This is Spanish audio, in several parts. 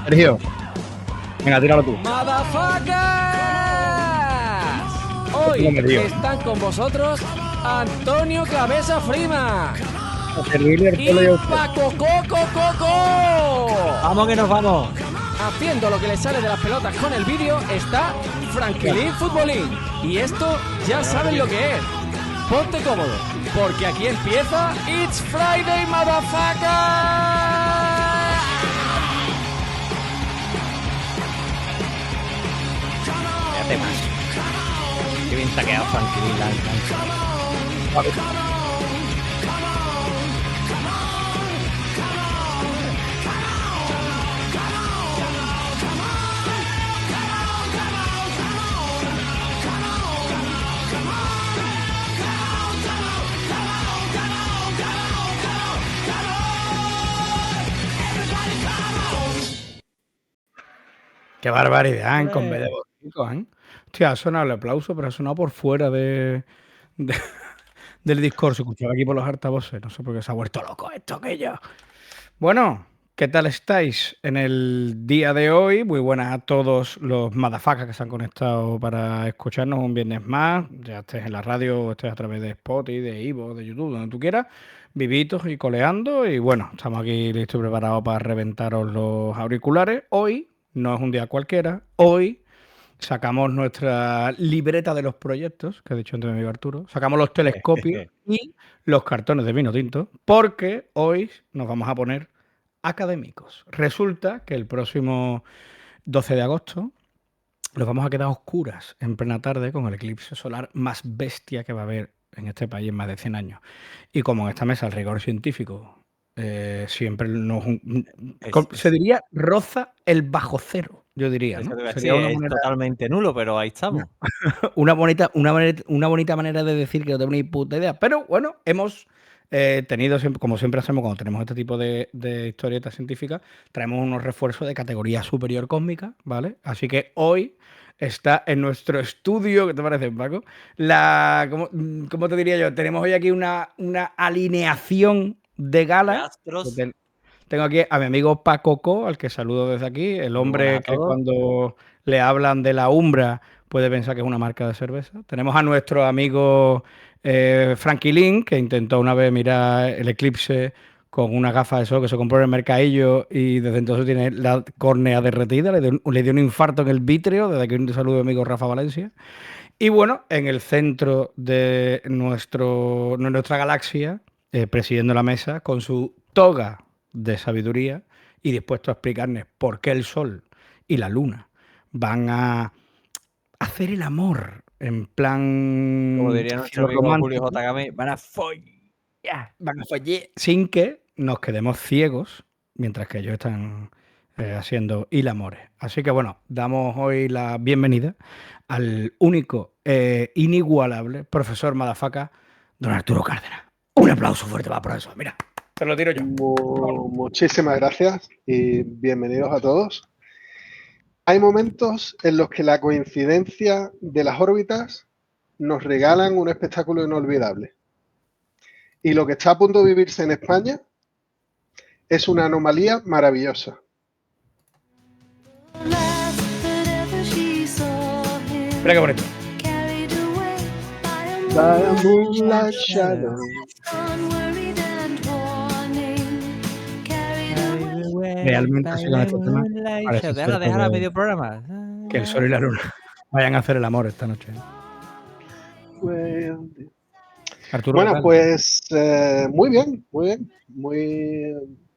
Sergio, venga, tíralo tú. ¡Motherfuckers! Hoy están con vosotros Antonio Cabeza Frima y Paco Coco. ¡Vamos que nos vamos! Haciendo lo que le sale de las pelotas con el vídeo está Franquilín Futbolín. Y esto ya saben lo que es. Ponte cómodo, porque aquí empieza It's Friday, motherfucker. Fíjate más. Qué bien te ha quedado Franquilín la cancha. Qué barbaridad, con B de botico, ¿eh? Hostia, ha sonado el aplauso, pero ha sonado por fuera del discurso. Escuchaba aquí por los altavoces. No sé por qué se ha vuelto loco esto, aquello. Bueno, ¿qué tal estáis en el día de hoy? Muy buenas a todos los motherfuckers que se han conectado para escucharnos un viernes más. Ya estés en la radio o estés a través de Spotify, de Ivo, de YouTube, donde tú quieras. Vivitos y coleando. Y bueno, estamos aquí listos y preparados para reventaros los auriculares. Hoy no es un día cualquiera. Hoy sacamos nuestra libreta de los proyectos, que ha dicho antes mi amigo Arturo. Sacamos los telescopios y los cartones de vino tinto, porque hoy nos vamos a poner académicos. Resulta que el próximo 12 de agosto nos vamos a quedar a oscuras en plena tarde con el eclipse solar más bestia que va a haber en este país en más de 100 años. Y como en esta mesa el rigor científico siempre se diría roza el bajo cero, yo diría, ¿no? Sería una manera totalmente nulo, pero ahí estamos. una bonita manera de decir que no tengo ni puta idea. Pero bueno, hemos tenido, como siempre hacemos cuando tenemos este tipo de historietas científicas, traemos unos refuerzos de categoría superior cósmica, ¿vale? Así que hoy está en nuestro estudio, ¿qué te parece, Paco? ¿Cómo te diría yo? Tenemos hoy aquí una alineación de gala. Tengo aquí a mi amigo Paco Co, al que saludo desde aquí, el hombre que cuando le hablan de la Umbra puede pensar que es una marca de cerveza. Tenemos a nuestro amigo Franquilín, que intentó una vez mirar el eclipse con una gafa de sol que se compró en el mercadillo y desde entonces tiene la córnea derretida, le dio un infarto en el vítreo, desde aquí un saludo a mi amigo Rafa Valencia. Y bueno, en el centro de nuestra galaxia, presidiendo la mesa, con su toga de sabiduría y dispuesto a explicarnos por qué el Sol y la Luna van a hacer el amor en plan... Como diría nuestro amigo Julio J. Game, van a follar sin que nos quedemos ciegos mientras que ellos están haciendo el amor. Así que bueno, damos hoy la bienvenida al único inigualable profesor Madafaka, don Arturo Cárdenas. Un aplauso fuerte para el profesor, mira. Te lo tiro yo. Muchísimas gracias y bienvenidos a todos. Hay momentos en los que la coincidencia de las órbitas nos regalan un espectáculo inolvidable. Y lo que está a punto de vivirse en España es una anomalía maravillosa. Mira qué bonito. Realmente así con este tema. Déjala medio programa. Que el sol y la luna vayan a hacer el amor esta noche. Arturo, bueno, pues muy bien.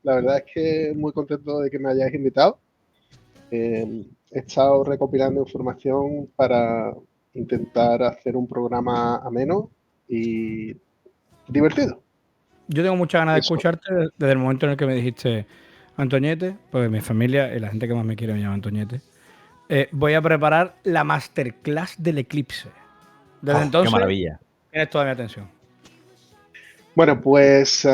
La verdad es que muy contento de que me hayáis invitado. He estado recopilando información para intentar hacer un programa ameno y divertido. Yo tengo muchas ganas de escucharte desde el momento en el que me dijiste Antoñete, pues mi familia y la gente que más me quiere me llama Antoñete. Voy a preparar la masterclass del eclipse. Desde entonces, ¡qué maravilla! Tienes toda mi atención. Bueno, pues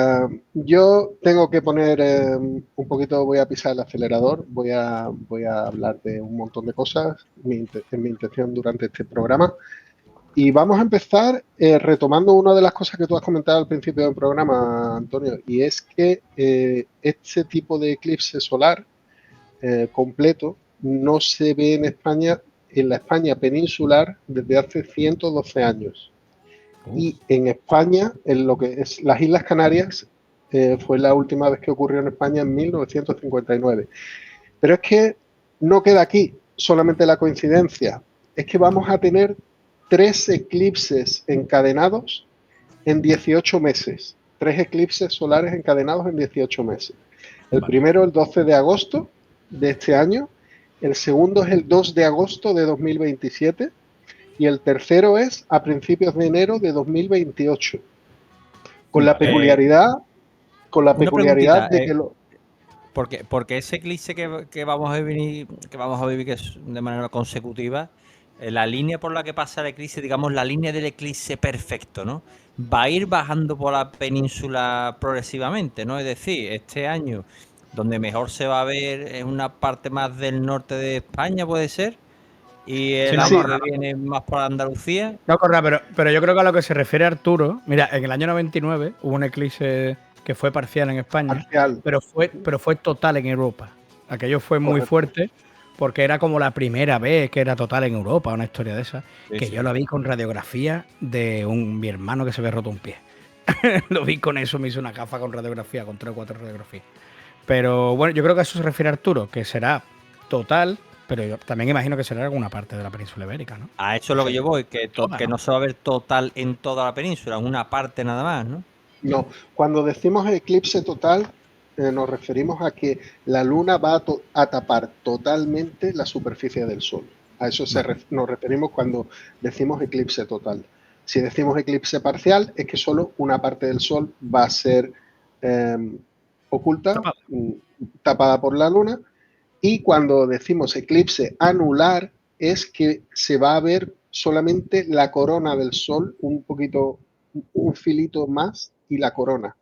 yo tengo que poner un poquito, voy a pisar el acelerador, voy a hablar de un montón de cosas, es mi intención durante este programa. Y vamos a empezar retomando una de las cosas que tú has comentado al principio del programa, Antonio, y es que este tipo de eclipse solar completo no se ve en la España peninsular desde hace 112 años. Y en España, en lo que es las Islas Canarias, fue la última vez que ocurrió en España en 1959. Pero es que no queda aquí solamente la coincidencia, es que vamos a tener 3 eclipses encadenados en 18 meses. 3 eclipses solares encadenados en 18 meses. El primero el 12 de agosto de este año, el segundo es el 2 de agosto de 2027 y el tercero es a principios de enero de 2028. Con la peculiaridad, de que porque ese eclipse que vamos a vivir, que es de manera consecutiva, la línea por la que pasa el eclipse, digamos la línea del eclipse perfecto, ¿no? Va a ir bajando por la península progresivamente, ¿no? Es decir, este año donde mejor se va a ver es una parte más del norte de España, puede ser, y el año que viene más por Andalucía. No, Corra, pero yo creo que a lo que se refiere Arturo, mira, en el año 99 hubo un eclipse que fue parcial en España, pero fue total en Europa. Aquello fue muy fuerte porque era como la primera vez que era total en Europa, una historia de esa, que yo lo vi con radiografía de mi hermano que se había roto un pie. Lo vi con eso, me hizo una gafa con radiografía, con 3 o 4 radiografías. Pero bueno, yo creo que a eso se refiere Arturo, que será total, pero yo también imagino que será en alguna parte de la península ibérica, ¿no? A eso es lo que yo voy, que no se va a ver total en toda la península, en una parte nada más, ¿no? No, cuando decimos eclipse total, nos referimos a que la luna va a tapar totalmente la superficie del Sol. A eso nos referimos cuando decimos eclipse total. Si decimos eclipse parcial, es que solo una parte del Sol va a ser oculta, tapada por la luna. Y cuando decimos eclipse anular, es que se va a ver solamente la corona del Sol, un filito más y la corona.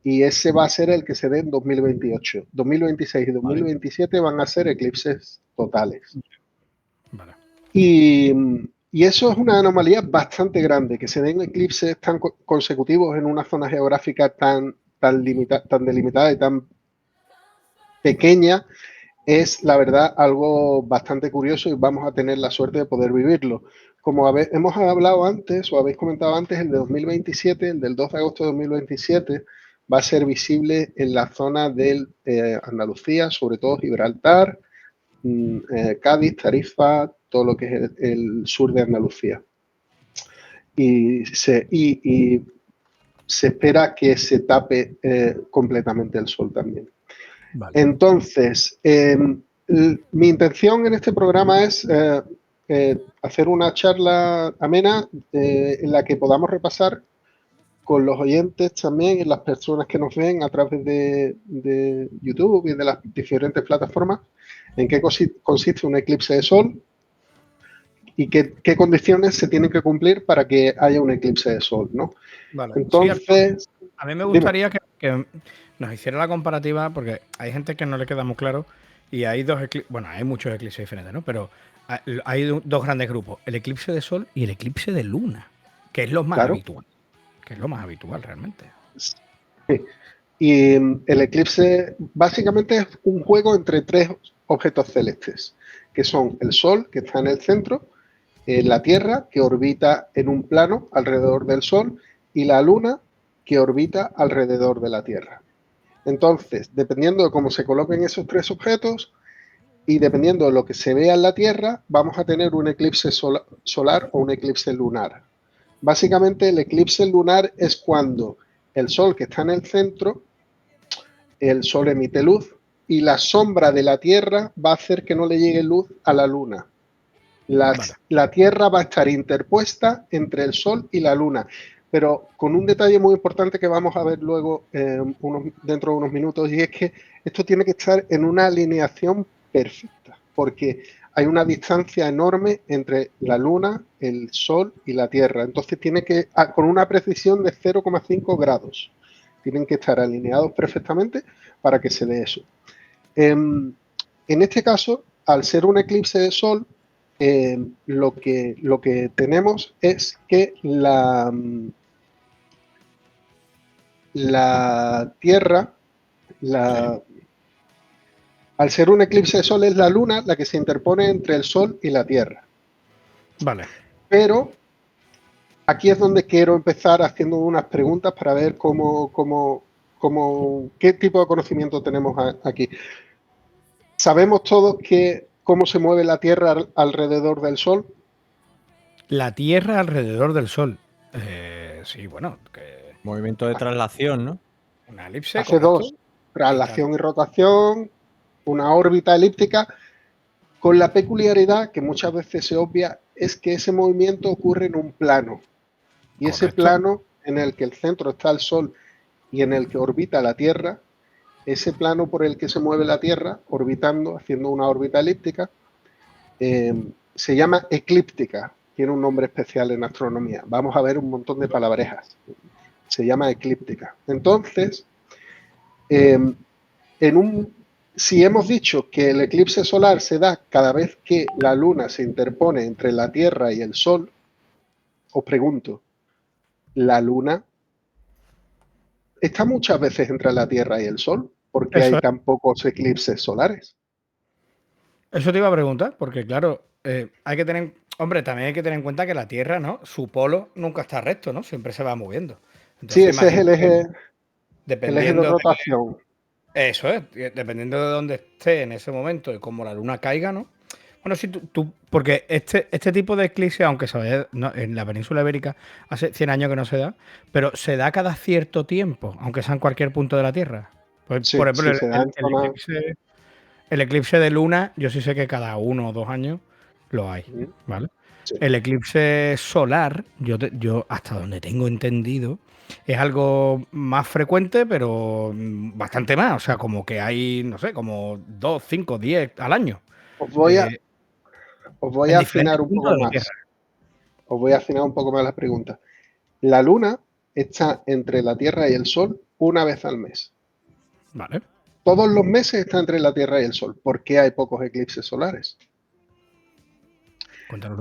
Y ese va a ser el que se dé en 2028. 2026 y 2027 van a ser eclipses totales. Vale. Y eso es una anomalía bastante grande, que se den eclipses tan consecutivos en una zona geográfica tan delimitada y tan pequeña. Es, la verdad, algo bastante curioso y vamos a tener la suerte de poder vivirlo. Como hemos hablado antes, o habéis comentado antes, el de 2027, el del 2 de agosto de 2027, va a ser visible en la zona de Andalucía, sobre todo Gibraltar, Cádiz, Tarifa, todo lo que es el sur de Andalucía. Y se espera que se tape completamente el sol también. Vale. Entonces, mi intención en este programa es hacer una charla amena en la que podamos repasar con los oyentes también y las personas que nos ven a través de YouTube y de las diferentes plataformas en qué consiste un eclipse de sol y qué condiciones se tienen que cumplir para que haya un eclipse de sol, ¿no? Vale. Entonces, sí, a mí me gustaría que nos hiciera la comparativa, porque hay gente que no le queda muy claro y hay hay muchos eclipses diferentes, ¿no? Pero hay dos grandes grupos, el eclipse de sol y el eclipse de luna, que es lo más habitual, realmente. Sí. Y el eclipse básicamente es un juego entre 3 objetos celestes, que son el Sol, que está en el centro, la Tierra, que orbita en un plano alrededor del Sol, y la Luna, que orbita alrededor de la Tierra. Entonces, dependiendo de cómo se coloquen esos 3 objetos y dependiendo de lo que se vea en la Tierra, vamos a tener un eclipse solar o un eclipse lunar. Básicamente, el eclipse lunar es cuando el Sol, que está en el centro, el Sol emite luz y la sombra de la Tierra va a hacer que no le llegue luz a la Luna. La Tierra va a estar interpuesta entre el Sol y la Luna, pero con un detalle muy importante que vamos a ver luego dentro de unos minutos, y es que esto tiene que estar en una alineación perfecta, porque hay una distancia enorme entre la Luna, el Sol y la Tierra. Entonces tiene que, con una precisión de 0,5 grados, tienen que estar alineados perfectamente para que se dé eso. En este caso, al ser un eclipse de Sol, lo que tenemos es que la Tierra, Al ser un eclipse de sol es la luna la que se interpone entre el sol y la Tierra. Vale. Pero aquí es donde quiero empezar haciendo unas preguntas para ver qué tipo de conocimiento tenemos aquí. ¿Sabemos todos cómo se mueve la Tierra alrededor del Sol? La Tierra alrededor del Sol. Sí, bueno, que Movimiento de traslación, ¿no? una elipse, Hace correcto. dos, traslación y rotación, una órbita elíptica, con la peculiaridad que muchas veces se obvia, es que ese movimiento ocurre en un plano. Y ese Correcto. plano en el que el centro está el Sol y en el que orbita la Tierra, ese plano por el que se mueve la Tierra, orbitando, haciendo una órbita elíptica, se llama eclíptica. Tiene un nombre especial en astronomía. Vamos a ver un montón de palabrejas. Se llama eclíptica. Entonces, si hemos dicho que el eclipse solar se da cada vez que la Luna se interpone entre la Tierra y el Sol, os pregunto, ¿la Luna está muchas veces entre la Tierra y el Sol? ¿Por qué Eso hay es. tan pocos eclipses solares? Eso te iba a preguntar, porque claro, hay que tener, hombre, también hay que tener en cuenta que la Tierra, ¿no? Su polo nunca está recto, ¿no? Siempre se va moviendo. Sí, Entonces, ese es imagino que el eje de dependiendo rotación. eso es, dependiendo de dónde esté en ese momento y cómo la luna caiga, ¿no? Bueno, sí, porque este tipo de eclipse, aunque se vea en la península ibérica hace 100 años que no se da, pero se da cada cierto tiempo, aunque sea en cualquier punto de la Tierra. Pues, Sí, por ejemplo, sí, se da en zonas. el eclipse de luna, yo sí sé que cada 1 o 2 años lo hay, ¿vale? Sí. El eclipse solar, yo hasta donde tengo entendido, es algo más frecuente, pero bastante más. O sea, como que hay, no sé, como 2, 5, 10 al año. Os voy a En afinar diferentes un puntos poco de la más. Tierra. Os voy a afinar un poco más la pregunta. La Luna está entre la Tierra y el Sol una vez al mes. Vale. Todos los meses está entre la Tierra y el Sol. ¿Por qué hay pocos eclipses solares? Cuéntanos.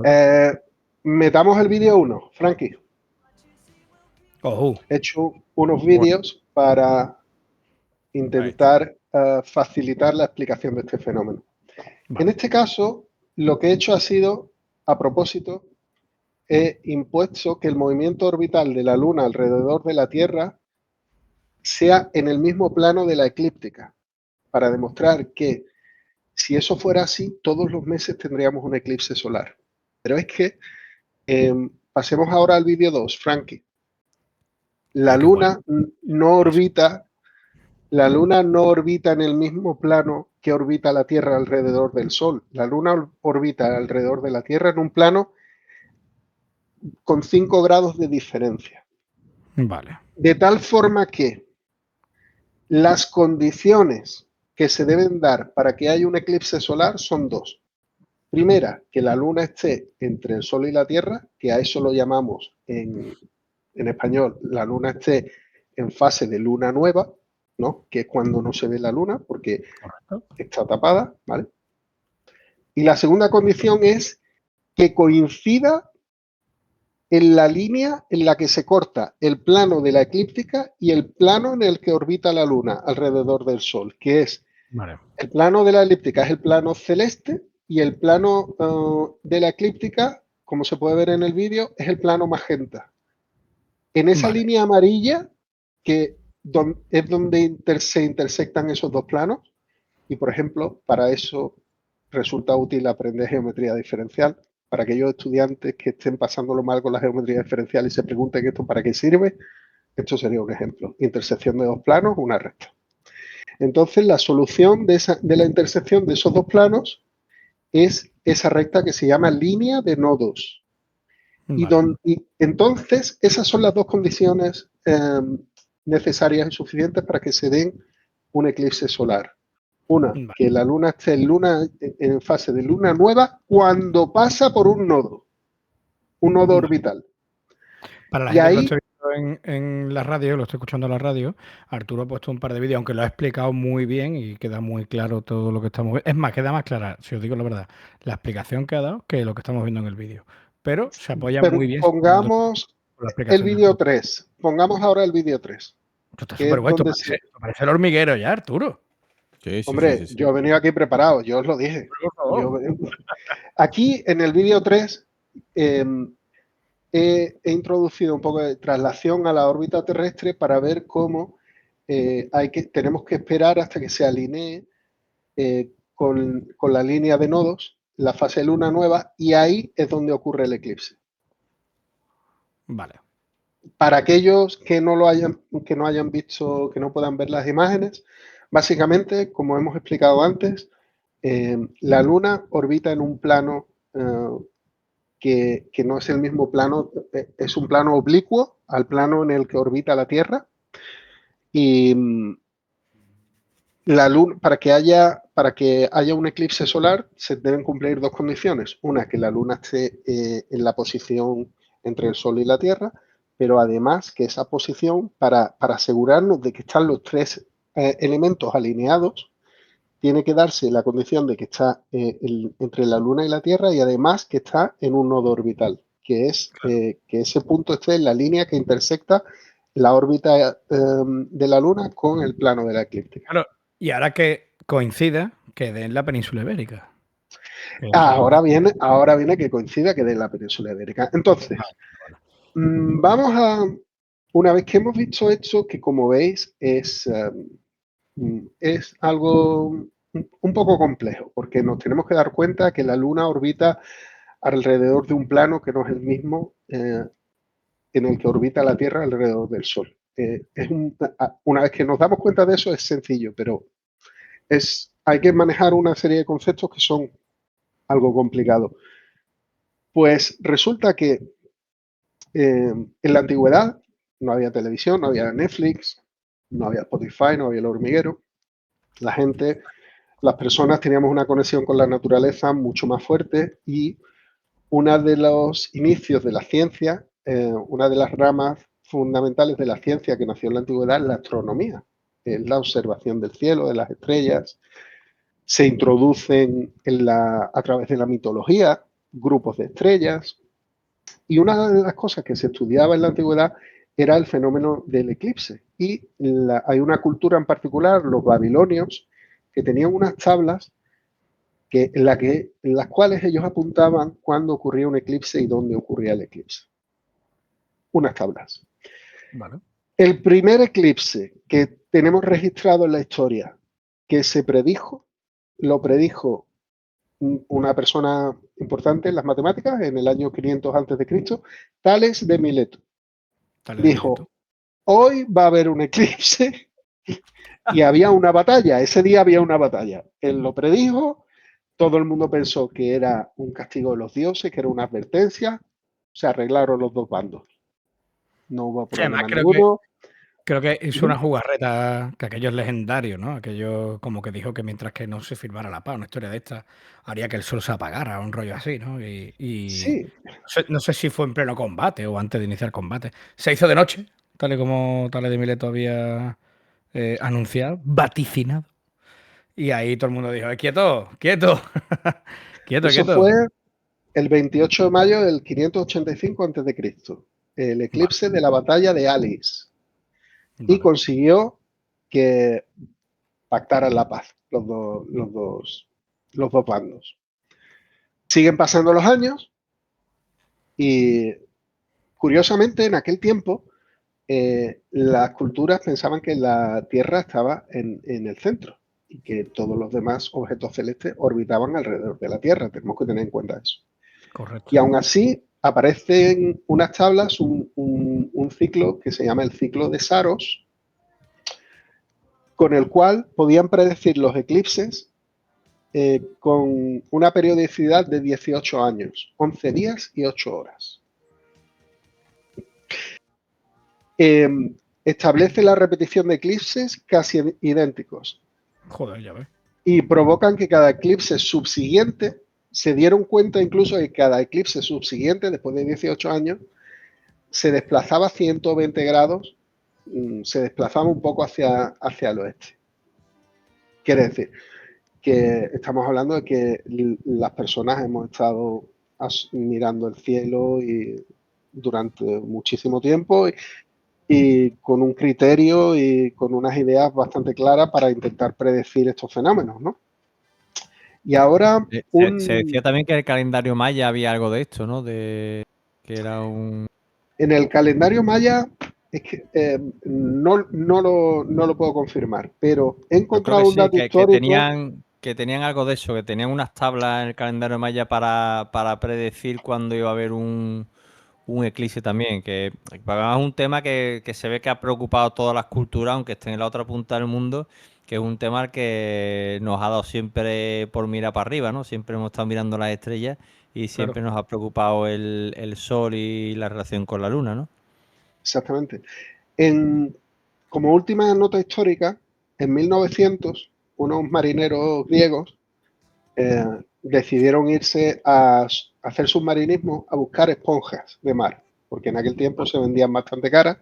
Metamos el vídeo 1, Frankie. He hecho unos vídeos para intentar facilitar la explicación de este fenómeno. Vale. En este caso, lo que he hecho ha sido, a propósito, he impuesto que el movimiento orbital de la Luna alrededor de la Tierra sea en el mismo plano de la eclíptica, para demostrar que si eso fuera así, todos los meses tendríamos un eclipse solar. Pero es que, pasemos ahora al vídeo 2, Frankie. La Luna no orbita en el mismo plano que orbita la Tierra alrededor del Sol. La Luna orbita alrededor de la Tierra en un plano con 5 grados de diferencia. Vale. De tal forma que las condiciones que se deben dar para que haya un eclipse solar son dos. Primera, que la Luna esté entre el Sol y la Tierra, que a eso lo llamamos en español, la Luna esté en fase de luna nueva, ¿no? Que es cuando no se ve la Luna porque está tapada, ¿vale? Y la segunda condición es que coincida en la línea en la que se corta el plano de la eclíptica y el plano en el que orbita la Luna alrededor del Sol, que es el plano de la elíptica es el plano celeste y el plano de la eclíptica, como se puede ver en el vídeo, es el plano magenta. En esa línea amarilla, que es donde se intersectan esos dos planos, y por ejemplo, para eso resulta útil aprender geometría diferencial. Para aquellos estudiantes que estén pasándolo mal con la geometría diferencial y se pregunten esto para qué sirve, esto sería un ejemplo. Intersección de dos planos, una recta. Entonces, la solución de la intersección de esos dos planos es esa recta que se llama línea de nodos. Y entonces, esas son las dos condiciones necesarias y suficientes para que se den un eclipse solar. Una, que la Luna esté en fase de luna nueva cuando pasa por un nodo orbital. Para la gente que lo esté viendo en la radio, lo estoy escuchando en la radio, Arturo ha puesto un par de vídeos, aunque lo ha explicado muy bien y queda muy claro todo lo que estamos viendo. Es más, queda más clara, si os digo la verdad, la explicación que ha dado que lo que estamos viendo en el vídeo. Pero se apoya muy bien. Pongamos el vídeo 3. Pongamos ahora el vídeo 3. Esto está súper guay. Parece el hormiguero ya, Arturo. Sí, sí, Hombre, sí, sí. yo he venido aquí preparado, yo os lo dije. Por favor. Aquí en el vídeo 3 he introducido un poco de traslación a la órbita terrestre para ver cómo tenemos que esperar hasta que se alinee con la línea de nodos, la fase de luna nueva, y ahí es donde ocurre el eclipse. Vale. Para aquellos que no hayan visto, que no puedan ver las imágenes, básicamente, como hemos explicado antes, la luna orbita en un plano que no es el mismo plano, es un plano oblicuo al plano en el que orbita la Tierra. Y la luna, para que haya un eclipse solar, se deben cumplir dos condiciones. Una, que la luna esté en la posición entre el Sol y la Tierra, pero además que esa posición, para asegurarnos de que están los tres elementos alineados, tiene que darse la condición de que está entre la Luna y la Tierra y además que está en un nodo orbital, que es que ese punto esté en la línea que intersecta la órbita de la Luna con el plano de la eclíptica. Claro, y ahora que coincida, quede en la península ibérica. Ahora viene que coincida que de la península ibérica. Entonces, vamos a, una vez que hemos visto esto, que como veis es algo un poco complejo, porque nos tenemos que dar cuenta que la Luna orbita alrededor de un plano que no es el mismo en el que orbita la Tierra alrededor del Sol. Una vez que nos damos cuenta de eso es sencillo, pero hay que manejar una serie de conceptos que son algo complicados. Pues resulta que en la antigüedad no había televisión, no había Netflix, no había Spotify, no había El Hormiguero. Las personas teníamos una conexión con la naturaleza mucho más fuerte y uno de los inicios de la ciencia, una de las ramas fundamentales de la ciencia que nació en la antigüedad es la astronomía, es la observación del cielo, de las estrellas. Se introducen a través de la mitología grupos de estrellas y una de las cosas que se estudiaba en la antigüedad era el fenómeno del eclipse. Y hay una cultura en particular, los babilonios, que tenían unas tablas en las cuales ellos apuntaban cuándo ocurría un eclipse y dónde ocurría el eclipse. Unas tablas. Vale. El primer eclipse que tenemos registrado en la historia que se predijo, lo predijo una persona importante en las matemáticas en el año 500 a.C., Tales de Mileto. Dijo, hoy va a haber un eclipse y había una batalla, ese día había una batalla. Él lo predijo, todo el mundo pensó que era un castigo de los dioses, que era una advertencia, se arreglaron los dos bandos. No hubo problema ninguno. Creo que hizo una jugarreta, que aquello es legendario, ¿no? Aquello como que dijo que mientras que no se firmara la paz, una historia de esta, haría que el sol se apagara, un rollo así, ¿no? Sí. No sé si fue en pleno combate o antes de iniciar combate. Se hizo de noche, tal y como Tales de Mileto había anunciado, vaticinado. Y ahí todo el mundo dijo, quieto, quieto, quieto, Eso quieto. fue el 28 de mayo del 585 a.C., el eclipse de la batalla de Alis. Y consiguió que pactaran la paz los dos bandos. Siguen pasando los años y, curiosamente, en aquel tiempo las culturas pensaban que la Tierra estaba en el centro y que todos los demás objetos celestes orbitaban alrededor de la Tierra. Tenemos que tener en cuenta eso. Correcto. Y aún así aparecen unas tablas, un ciclo que se llama el ciclo de Saros, con el cual podían predecir los eclipses con una periodicidad de 18 años, 11 días y 8 horas. Establece la repetición de eclipses casi idénticos. Joder, ya ves. Y provocan que cada eclipse subsiguiente, se dieron cuenta incluso de que cada eclipse subsiguiente, después de 18 años, se desplazaba 120 grados, se desplazaba un poco hacia el oeste. Quiere decir que estamos hablando de que las personas hemos estado mirando el cielo y durante muchísimo tiempo y con un criterio y con unas ideas bastante claras para intentar predecir estos fenómenos, ¿no? Y ahora Se decía también que en el calendario maya había algo de esto, ¿no? Que era un... En el calendario maya es que no lo puedo confirmar, pero he Yo creo que encontrado un sí, dato histórico. que tenían algo de eso, que tenían unas tablas en el calendario maya para predecir cuándo iba a haber un eclipse también, que para es un tema que se ve que ha preocupado a todas las culturas, aunque estén en la otra punta del mundo, que es un tema que nos ha dado siempre por mirar para arriba, ¿no? Siempre hemos estado mirando las estrellas y siempre Claro. nos ha preocupado el sol y la relación con la luna, ¿no? Exactamente. Como última nota histórica, en 1900, unos marineros griegos decidieron irse a hacer submarinismo a buscar esponjas de mar, porque en aquel tiempo se vendían bastante caras.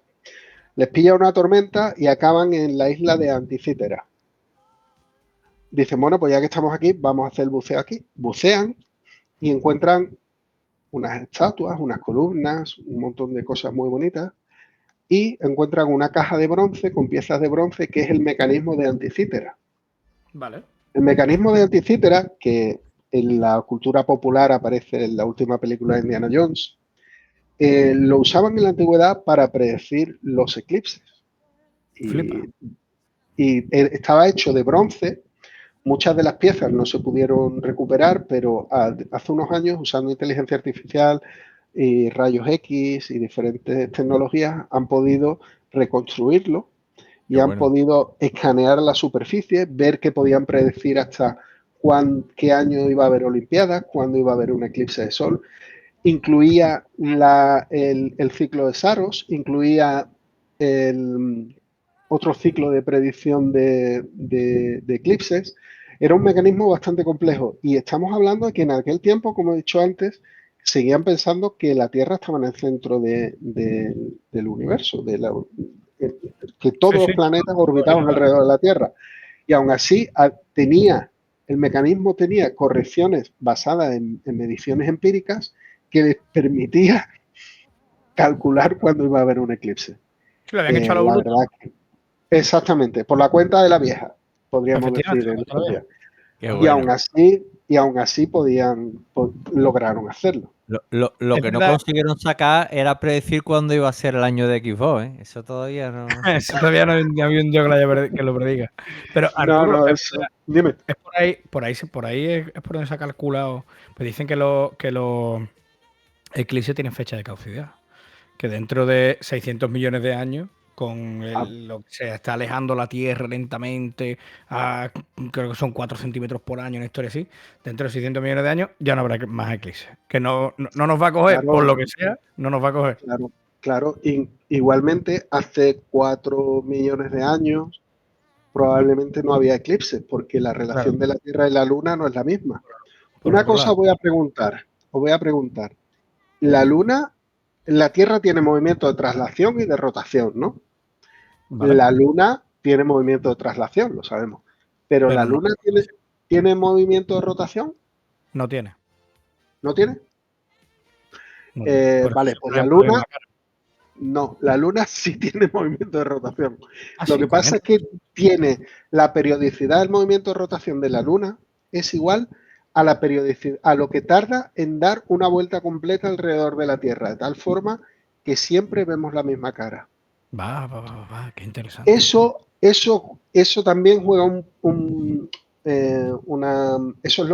Les pilla una tormenta y acaban en la isla de Anticítera. Dicen, bueno, pues ya que estamos aquí, vamos a hacer el buceo aquí. Bucean y encuentran unas estatuas, unas columnas, un montón de cosas muy bonitas, y encuentran una caja de bronce con piezas de bronce que es el mecanismo de Anticítera. Vale. El mecanismo de Anticítera, que en la cultura popular aparece en la última película de Indiana Jones, lo usaban en la antigüedad para predecir los eclipses. Flipa. Y estaba hecho de bronce. Muchas de las piezas no se pudieron recuperar, pero hace unos años, usando inteligencia artificial y rayos X y diferentes tecnologías, han podido reconstruirlo y Qué han bueno. podido escanear la superficie, ver que podían predecir hasta qué año iba a haber Olimpiadas, cuándo iba a haber un eclipse de sol. Incluía el ciclo de Saros, incluía otro ciclo de predicción de eclipses. Era un mecanismo bastante complejo y estamos hablando de que en aquel tiempo, como he dicho antes, seguían pensando que la Tierra estaba en el centro del universo, que todos Sí, los sí. planetas orbitaban alrededor de la Tierra. Y aún así el mecanismo tenía correcciones basadas en mediciones empíricas que les permitía calcular cuándo iba a haber un eclipse. Sí, le habían hecho a lo La bruto. verdad que exactamente, por la cuenta de la vieja, podríamos decir Efectivamente, en estos días. Qué Y bueno. aún así lograron hacerlo. Lo Es que no verdad, consiguieron sacar era predecir cuándo iba a ser el año de Xbox, ¿eh? Eso todavía no. eso todavía no había un dios que, que lo prediga. Pero No, Arturo, no, es eso. Dime. por ahí es por donde se ha calculado. Pues dicen que los eclipses tienen fecha de caducidad. Que dentro de 600 millones de años, con Ah, lo que se está alejando la Tierra lentamente, creo que son 4 centímetros por año, una historia así, dentro de 600 millones de años ya no habrá más eclipses. Que no nos va a coger, por claro, lo que sea, no nos va a coger. claro, claro. Igualmente, hace 4 millones de años probablemente no había eclipses, porque la Claro, relación de la Tierra y la Luna no es la misma. por Una otro cosa lado. os voy a preguntar. La Luna, la Tierra tiene movimiento de traslación y de rotación, ¿no? ¿Vale? La Luna tiene movimiento de traslación, lo sabemos. Pero la Pero no, Luna tiene movimiento de rotación, no tiene. ¿no tiene? No tiene. Por eso Vale, se pues ponen por la misma cara. no, la Luna sí tiene movimiento de rotación. Ah, Lo sí, que coño. pasa es que tiene la periodicidad del movimiento de rotación de la Luna es igual a la periodicidad, a lo que tarda en dar una vuelta completa alrededor de la Tierra, de tal forma que siempre vemos la misma cara. Qué interesante. Eso también juega eso es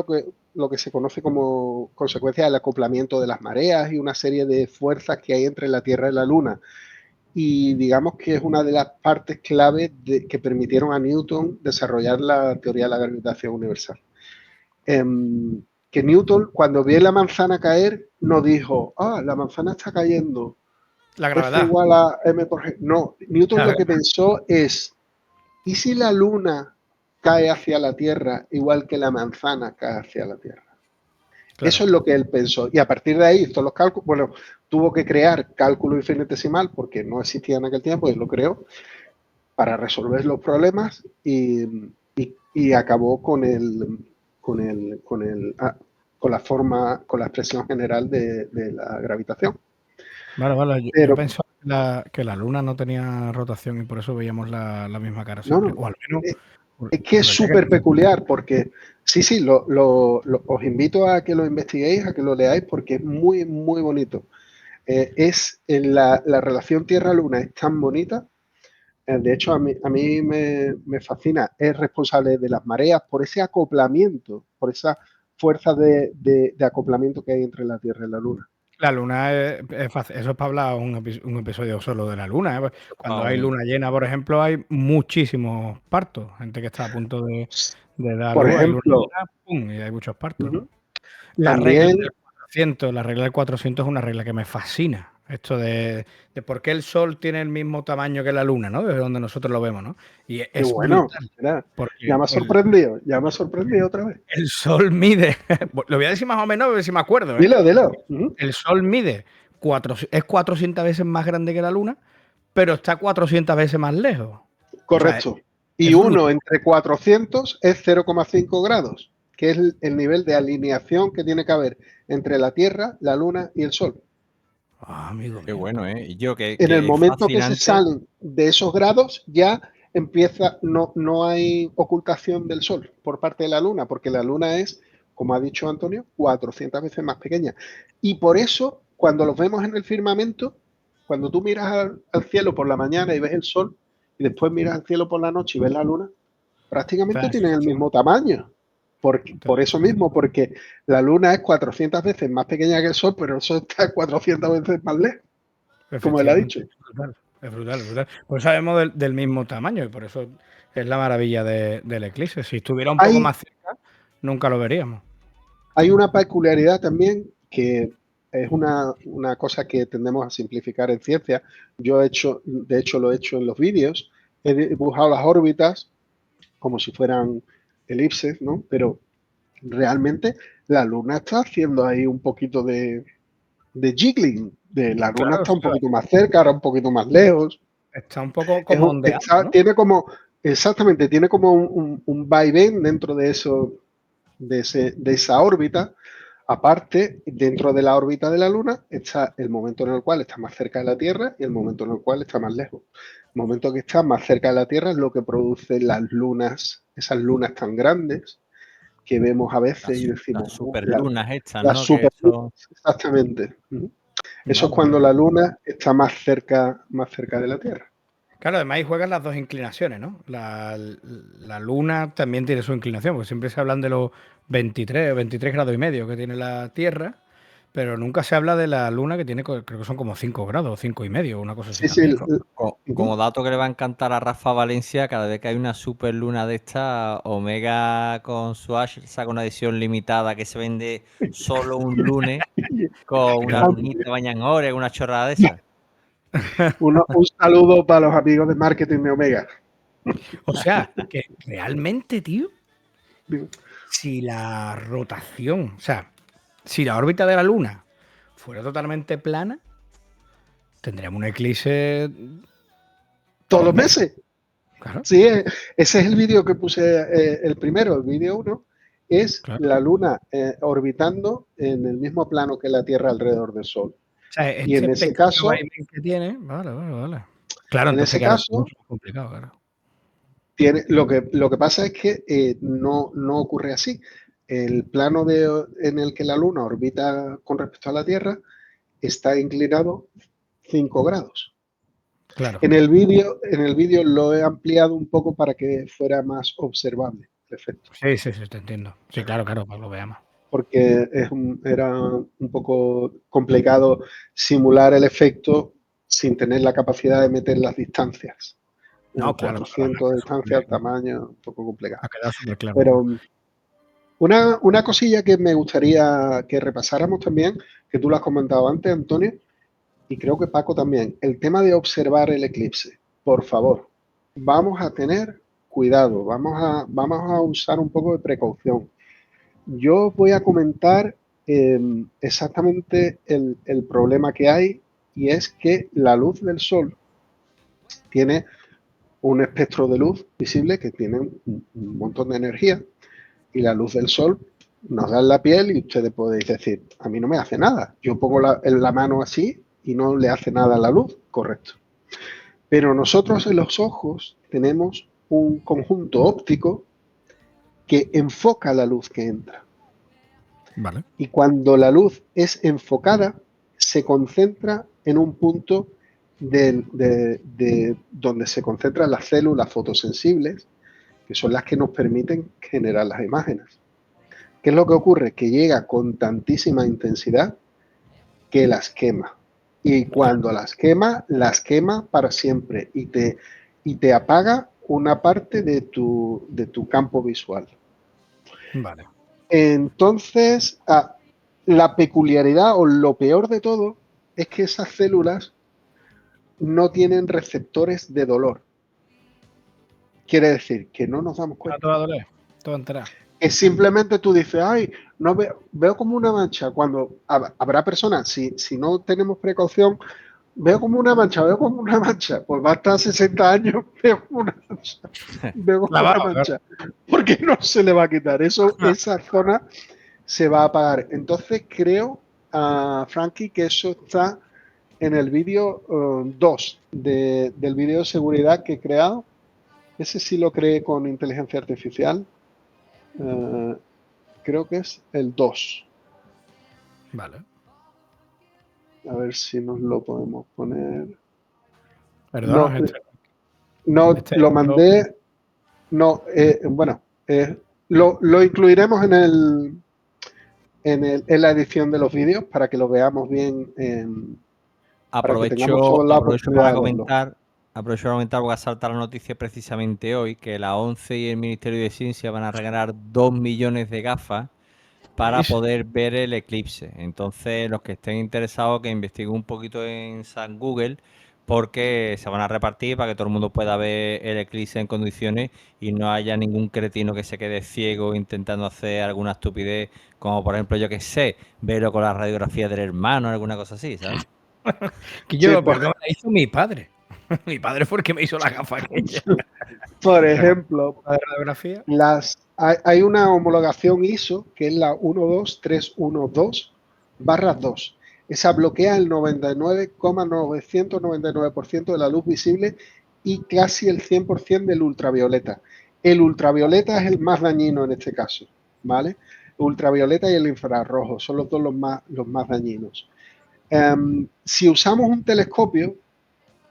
lo que se conoce como consecuencia del acoplamiento de las mareas y una serie de fuerzas que hay entre la Tierra y la Luna. Y digamos que es una de las partes clave que permitieron a Newton desarrollar la teoría de la gravitación universal. Que Newton, cuando vio la manzana caer, no dijo, la manzana está cayendo, La F gravedad. igual a m por g. No, Newton lo que pensó es, ¿y si la luna cae hacia la Tierra igual que la manzana cae hacia la Tierra? Eso Claro. es lo que él pensó. Y a partir de ahí, todos los cálculos, bueno, tuvo que crear cálculo infinitesimal porque no existía en aquel tiempo y lo creó para resolver los problemas y acabó con la forma, con la expresión general de la gravitación. Vale, vale. Yo Pero pensaba que la luna no tenía rotación y por eso veíamos la misma cara No, siempre. no. O al menos. Es que es súper peculiar porque, sí, os invito a que lo investiguéis, a que lo leáis porque es muy, muy bonito. La relación Tierra-Luna es tan bonita. De hecho, a mí me fascina. Es responsable de las mareas por ese acoplamiento, por esa fuerza de acoplamiento que hay entre la Tierra y la Luna. La luna es fácil. Eso es para hablar un episodio solo de la luna. ¿Eh? Cuando hay luna llena, por ejemplo, hay muchísimos partos. Gente que está a punto de dar Por luz, hay luna ejemplo, llena, ¡pum! Y hay muchos partos, ¿no? también La regla del 400 es una regla que me fascina. Esto de por qué el Sol tiene el mismo tamaño que la Luna, ¿no? Desde donde nosotros lo vemos, ¿no? Y qué es bueno. brutal. Mira, Porque ya me ha sorprendido otra vez. el Sol mide, lo voy a decir más o menos, a ver si me acuerdo, ¿eh? Dilo. El Sol mide, es 400 veces más grande que la Luna, pero está 400 veces más lejos. Correcto. O sea, y uno entre 400 es 0,5 grados, que es el nivel de alineación que tiene que haber entre la Tierra, la Luna y el Sol. Amigo mío. Qué bueno, ¿eh? Y yo que En el momento que se fascinante. salen de esos grados, ya empieza, no hay ocultación del Sol por parte de la Luna, porque la Luna es, como ha dicho Antonio, 400 veces más pequeña. Y por eso, cuando los vemos en el firmamento, cuando tú miras al cielo por la mañana y ves el Sol, y después miras al cielo por la noche y ves la Luna, prácticamente tienen el mismo tamaño. Por eso mismo, porque la Luna es 400 veces más pequeña que el Sol, pero el Sol está 400 veces más lejos, como él ha dicho. Es brutal. Pues sabemos del mismo tamaño y por eso es la maravilla del eclipse. Si estuviera un poco más cerca, nunca lo veríamos. Hay una peculiaridad también que es una cosa que tendemos a simplificar en ciencia. De hecho, lo he hecho en los vídeos. He dibujado las órbitas como si fueran elipses, ¿no? Pero realmente la Luna está haciendo ahí un poquito de jiggling. La Luna está un poquito más cerca, ahora un poquito más lejos. Está un poco como ondeando, ¿no? Tiene como un vaivén dentro de eso, de esa órbita. Aparte, dentro de la órbita de la Luna está el momento en el cual está más cerca de la Tierra y el momento en el cual está más lejos. El momento que está más cerca de la Tierra es lo que produce las lunas, esas lunas tan grandes que vemos a veces y decimos... Las superlunas estas, las ¿no? superlunas, exactamente. Eso es cuando la Luna está más cerca de la Tierra. Claro, además ahí juegan las dos inclinaciones, ¿no? La Luna también tiene su inclinación, porque siempre se hablan de los 23 o 23 grados y medio que tiene la Tierra, pero nunca se habla de la Luna que tiene, creo que son como 5 grados, 5 y medio, una cosa así. Sí, como dato que le va a encantar a Rafa Valencia, cada vez que hay una superluna de esta, Omega con su Ash saca una edición limitada que se vende solo un lunes con una lunita bañanores, una chorrada de esa. Un saludo para los amigos de marketing de Omega. O sea, que realmente, tío, si la rotación, o sea, si la órbita de la Luna fuera totalmente plana, tendríamos un eclipse todos los meses. Claro. Sí, ese es el vídeo que puse, el primero, el vídeo 1, es la Luna orbitando en el mismo plano que la Tierra alrededor del Sol. O sea, y en ese caso, que tiene, vale. Claro, en ese caso, es mucho más complicado, claro. Lo que pasa es que no ocurre así. El plano en el que la Luna orbita con respecto a la Tierra está inclinado 5 grados. Claro. En el vídeo lo he ampliado un poco para que fuera más observable el efecto. Sí, te entiendo. Sí, claro, para que lo veamos. Porque era un poco complicado simular el efecto sin tener la capacidad de meter las distancias. No, claro. 400 de distancia, tamaño, un poco complicado. Ha quedado súper claro. Pero una cosilla que me gustaría que repasáramos también, que tú lo has comentado antes, Antonio, y creo que Paco también, el tema de observar el eclipse. Por favor, vamos a tener cuidado, vamos a usar un poco de precaución. Yo voy a comentar exactamente el problema que hay, y es que la luz del Sol tiene un espectro de luz visible que tiene un montón de energía, y la luz del Sol nos da en la piel y ustedes podéis decir, a mí no me hace nada. Yo pongo la mano así y no le hace nada a la luz. Correcto. Pero nosotros en los ojos tenemos un conjunto óptico que enfoca la luz que entra. Vale. Y cuando la luz es enfocada, se concentra en un punto de donde se concentran las células fotosensibles, que son las que nos permiten generar las imágenes. ¿Qué es lo que ocurre? Que llega con tantísima intensidad que las quema. Y cuando las quema para siempre y te apaga una parte de tu campo visual. Vale. Entonces, la peculiaridad o lo peor de todo es que esas células no tienen receptores de dolor. Quiere decir que no nos damos cuenta. Todo va a doler, todo enterar. Que simplemente tú dices, ay, no veo como una mancha. Cuando habrá personas, si no tenemos precaución, veo como una mancha. Pues va a estar 60 años, veo como una mancha. Porque no se le va a quitar. Esa zona se va a apagar. Entonces creo, Frankie, que eso está en el vídeo 2 del vídeo de seguridad que he creado. Ese sí lo creé con inteligencia artificial. Creo que es el 2. Vale. A ver si nos lo podemos poner. Perdón. Lo mandé. No, bueno, lo incluiremos en la edición de los vídeos para que lo veamos bien. Aprovecho para comentar porque ha saltado la noticia precisamente hoy que la ONCE y el Ministerio de Ciencia van a regalar 2 millones de gafas para poder ver el eclipse. Entonces, los que estén interesados que investiguen un poquito en San Google, porque se van a repartir para que todo el mundo pueda ver el eclipse en condiciones y no haya ningún cretino que se quede ciego intentando hacer alguna estupidez, como por ejemplo, yo que sé, verlo con la radiografía del hermano, alguna cosa así, ¿sabes? Que yo, porque me la hizo mi padre. Mi padre fue el que me hizo la gafa aquella. Por ejemplo, la radiografía. Hay una homologación ISO que es la 12312/2. Esa bloquea el 99,999% de la luz visible y casi el 100% del ultravioleta. El ultravioleta es el más dañino en este caso, ¿vale? El ultravioleta y el infrarrojo son los dos los más dañinos. Si usamos un telescopio,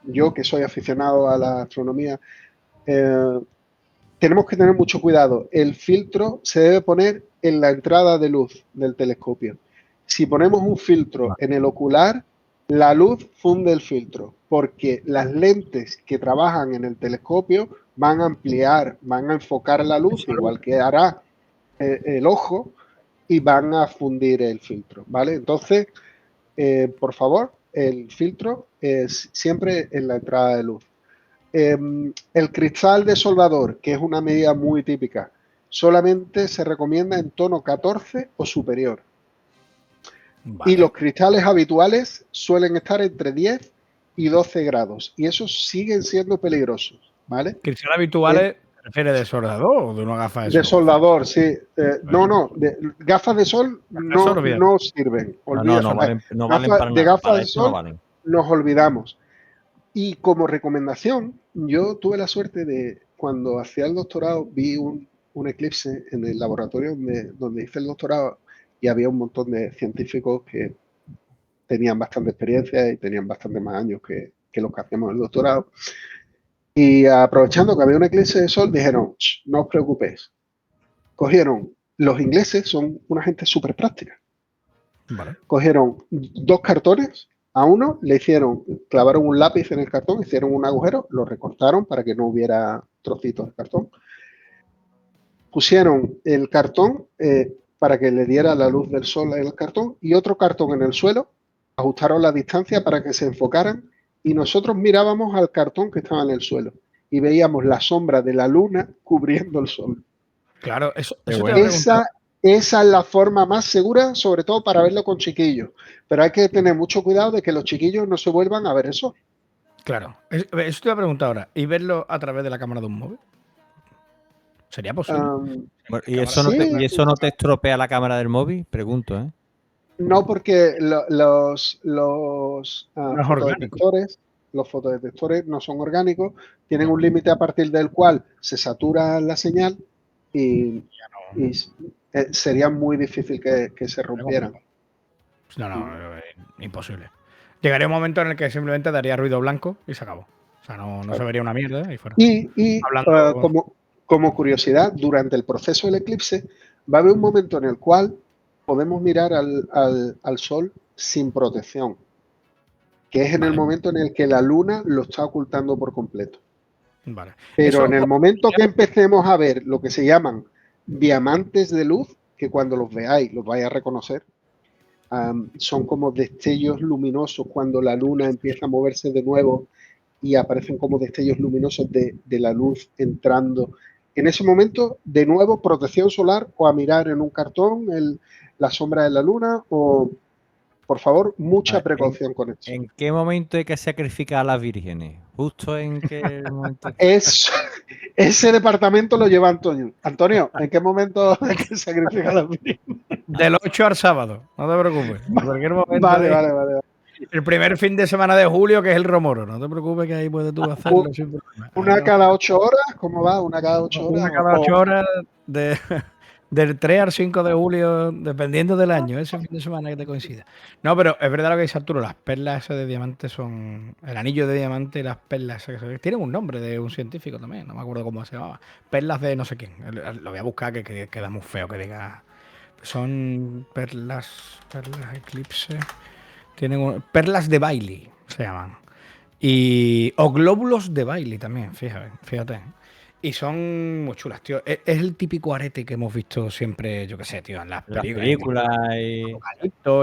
yo que soy aficionado a la astronomía, tenemos que tener mucho cuidado. El filtro se debe poner en la entrada de luz del telescopio. Si ponemos un filtro en el ocular, la luz funde el filtro, porque las lentes que trabajan en el telescopio van a ampliar, van a enfocar la luz, igual que hará el ojo, y van a fundir el filtro, ¿vale? Entonces, por favor, el filtro es siempre en la entrada de luz. El cristal de soldador, que es una medida muy típica, solamente se recomienda en tono 14 o superior. Vale. Y los cristales habituales suelen estar entre 10 y 12 grados. Y esos siguen siendo peligrosos, ¿vale? ¿Cristales habituales se refiere de soldador o de una gafa de sol? De soldador, sí. Gafas de sol no sirven. No valen para nada. De gafas de sol no valen. Nos olvidamos. Y como recomendación, yo tuve la suerte de, cuando hacía el doctorado, vi un eclipse en el laboratorio donde hice el doctorado y había un montón de científicos que tenían bastante experiencia y tenían bastante más años que los que hacíamos en el doctorado. Y aprovechando que había un eclipse de sol, dijeron, no os preocupéis. Los ingleses son una gente súper práctica. Vale. Cogieron 2 cartones. A uno clavaron un lápiz en el cartón, hicieron un agujero, lo recortaron para que no hubiera trocitos de cartón. Pusieron el cartón para que le diera la luz del sol en el cartón y otro cartón en el suelo, ajustaron la distancia para que se enfocaran y nosotros mirábamos al cartón que estaba en el suelo y veíamos la sombra de la luna cubriendo el sol. Claro, esa es la forma más segura, sobre todo para verlo con chiquillos. Pero hay que tener mucho cuidado de que los chiquillos no se vuelvan a ver eso. Claro. Eso te iba a preguntar ahora. ¿Y verlo a través de la cámara de un móvil? ¿Sería posible? ¿Y eso no te estropea la cámara del móvil? Pregunto, ¿eh? No, porque los detectores los fotodetectores no son orgánicos, tienen un límite a partir del cual se satura la señal y sería muy difícil que se rompieran. No, imposible. Llegaría un momento en el que simplemente daría ruido blanco y se acabó. O sea, no se vería una mierda y fuera. Y como curiosidad, durante el proceso del eclipse va a haber un momento en el cual podemos mirar al Sol sin protección, que es en el momento en el que la Luna lo está ocultando por completo. Vale. Pero en el momento que empecemos a ver lo que se llaman diamantes de luz, que cuando los veáis los vais a reconocer, son como destellos luminosos cuando la Luna empieza a moverse de nuevo y aparecen como destellos luminosos de la luz entrando. En ese momento, de nuevo, protección solar o a mirar en un cartón la sombra de la Luna o, por favor, mucha precaución con esto. ¿En qué momento hay que sacrificar a las vírgenes? Justo en qué momento. Ese departamento lo lleva Antonio. Antonio, ¿en qué momento hay que sacrificar a las vírgenes? Del 8 al sábado, no te preocupes. En cualquier momento. Vale. El primer fin de semana de julio, que es el Romoro. No te preocupes, que ahí puedes tú hacerlo sin problema. ¿Una cada 8 horas? ¿Cómo va? ¿Una cada 8 horas? Una cada 8 horas del 3 al 5 de julio, dependiendo del año, ese fin de semana que te coincida. No, pero es verdad lo que dice Arturo, las perlas esas de diamante son... El anillo de diamante y las perlas tienen un nombre de un científico también, no me acuerdo cómo se llamaba. Perlas de no sé quién. Lo voy a buscar, que queda muy feo que diga... Son perlas eclipse... perlas de Bailey se llaman. O glóbulos de Bailey también, fíjate. Y son muy chulas, tío. Es el típico arete que hemos visto siempre, yo qué sé, tío, en las películas y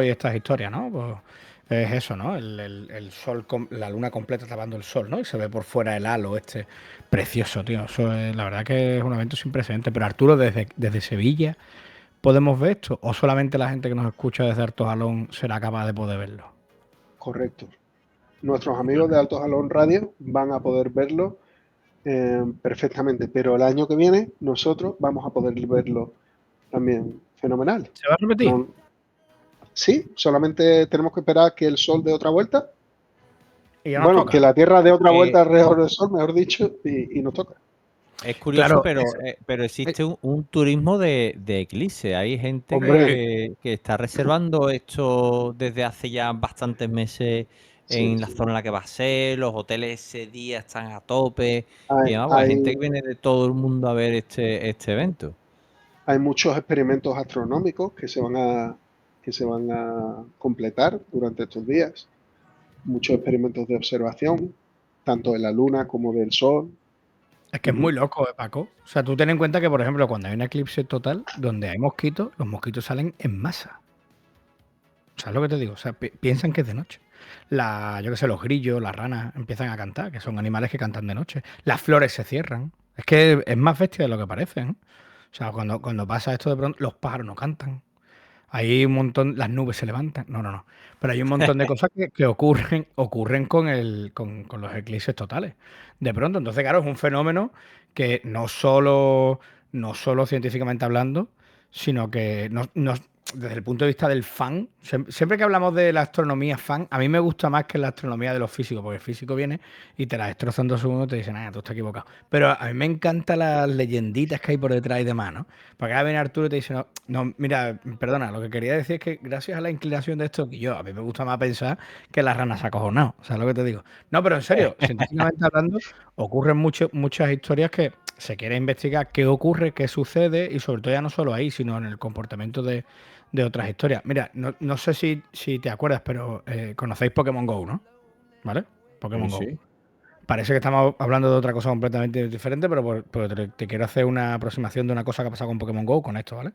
estas historias, ¿no? Pues es eso, ¿no? El sol, la luna completa tapando el sol, ¿no? Y se ve por fuera el halo este. Precioso, tío. Eso es, la verdad que es un evento sin precedentes. Pero Arturo, desde Sevilla, ¿podemos ver esto? ¿O solamente la gente que nos escucha desde Alto Jalón será capaz de poder verlo? Correcto. Nuestros amigos de Alto Jalón Radio van a poder verlo perfectamente, pero el año que viene nosotros vamos a poder verlo también fenomenal. ¿Se va a repetir? Sí, solamente tenemos que esperar que el Sol dé otra vuelta. Y bueno, que la Tierra dé otra vuelta alrededor del Sol, mejor dicho, y nos toca. Es curioso, Claro, pero existe un turismo de eclipse. Hay gente que está reservando esto desde hace ya bastantes meses en la zona en la que va a ser. Los hoteles ese día están a tope. Hay gente que viene de todo el mundo a ver este evento. Hay muchos experimentos astronómicos que se van a completar durante estos días. Muchos experimentos de observación, tanto de la Luna como del Sol. Es que es muy loco, Paco. O sea, tú ten en cuenta que, por ejemplo, cuando hay un eclipse total, donde hay mosquitos, los mosquitos salen en masa. ¿Sabes lo que te digo? O sea, piensan que es de noche. Yo qué sé, los grillos, las ranas empiezan a cantar, que son animales que cantan de noche. Las flores se cierran. Es que es más bestia de lo que parecen. O sea, cuando pasa esto de pronto, los pájaros no cantan. Hay un montón, las nubes se levantan. No. Pero hay un montón de cosas que ocurren con los eclipses totales. De pronto, entonces, claro, es un fenómeno que no solo científicamente hablando, sino que desde el punto de vista del fan, siempre que hablamos de la astronomía fan, a mí me gusta más que la astronomía de los físicos, porque el físico viene y te la destrozan 2 segundos y te dicen, tú estás equivocado. Pero a mí me encantan las leyenditas que hay por detrás y demás, ¿no? Porque ahora viene Arturo y te dice, no, mira, perdona, lo que quería decir es que gracias a la inclinación de esto, a mí me gusta más pensar que las ranas se ha acojonado, ¿sabes lo que te digo? No, pero en serio, científicamente hablando, ocurren muchas historias que se quiere investigar qué ocurre, qué sucede y sobre todo ya no solo ahí, sino en el comportamiento de otras historias. Mira, no sé si te acuerdas, pero conocéis Pokémon GO, ¿no? ¿Vale? Pokémon GO. Parece que estamos hablando de otra cosa completamente diferente, pero te quiero hacer una aproximación de una cosa que ha pasado con Pokémon GO con esto, ¿vale?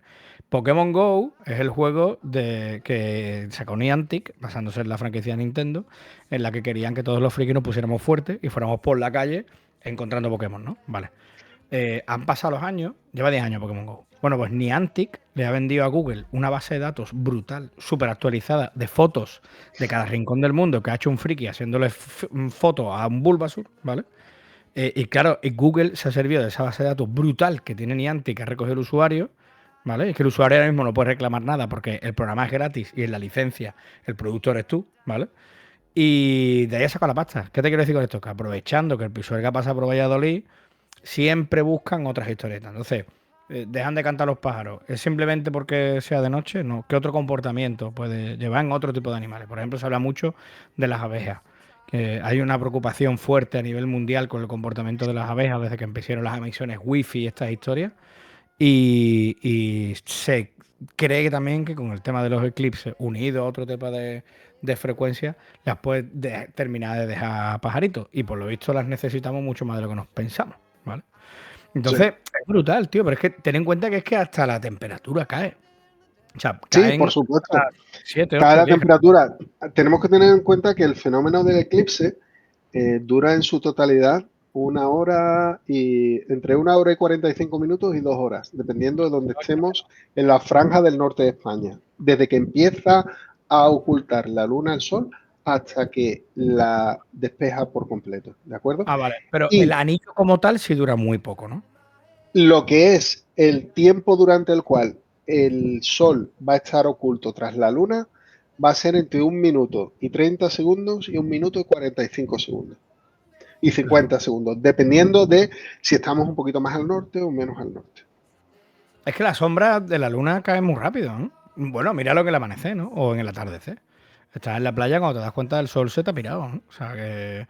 Pokémon GO es el juego que sacó Niantic, basándose en la franquicia de Nintendo, en la que querían que todos los frikis nos pusiéramos fuertes y fuéramos por la calle encontrando Pokémon, ¿no? Vale. Han pasado los años, lleva 10 años Pokémon GO. Bueno, pues Niantic le ha vendido a Google una base de datos brutal, súper actualizada, de fotos de cada rincón del mundo que ha hecho un friki haciéndole fotos a un Bulbasaur, ¿vale? Y claro, Google se ha servido de esa base de datos brutal que tiene Niantic, que ha recogido el usuario, ¿vale? Es que el usuario ahora mismo no puede reclamar nada porque el programa es gratis y en la licencia el productor eres tú, ¿vale? Y de ahí ha sacado la pasta. ¿Qué te quiero decir con esto? Que aprovechando que el Pisuerga pasa por Valladolid, siempre buscan otras historietas. Entonces, dejan de cantar los pájaros. ¿Es simplemente porque sea de noche? No. ¿Qué otro comportamiento puede llevar en otro tipo de animales? Por ejemplo, se habla mucho de las abejas. Que hay una preocupación fuerte a nivel mundial con el comportamiento de las abejas desde que empezaron las emisiones wifi y estas historias. Y se cree que también que con el tema de los eclipses, unido a otro tipo de frecuencias, las puede terminar de dejar pajaritos. Y por lo visto las necesitamos mucho más de lo que nos pensamos, ¿vale? Sí. Entonces, es brutal, tío, pero es que ten en cuenta que es que hasta la temperatura cae. O sea, Sí, caen por supuesto. a 7, Cae 8, la 10. temperatura. Tenemos que tener en cuenta que el fenómeno del eclipse dura en su totalidad entre 1 hora y 45 minutos y 2 horas, dependiendo de donde estemos en la franja del norte de España. Desde que empieza a ocultar la luna al sol hasta que la despeja por completo, ¿de acuerdo? Ah, vale. Pero el Y anillo como tal sí dura muy poco, ¿no? lo que es el tiempo durante el cual el sol va a estar oculto tras la luna va a ser entre 1 minuto y 30 segundos y 1 minuto y 45 segundos. Y 50 segundos, dependiendo de si estamos un poquito más al norte o menos al norte. Es que la sombra de la luna cae muy rápido, ¿no? Bueno, mira lo que el amanecer, ¿no? O en el atardecer. Estás en la playa cuando te das cuenta del sol se te ha pirado, ¿no? O sea que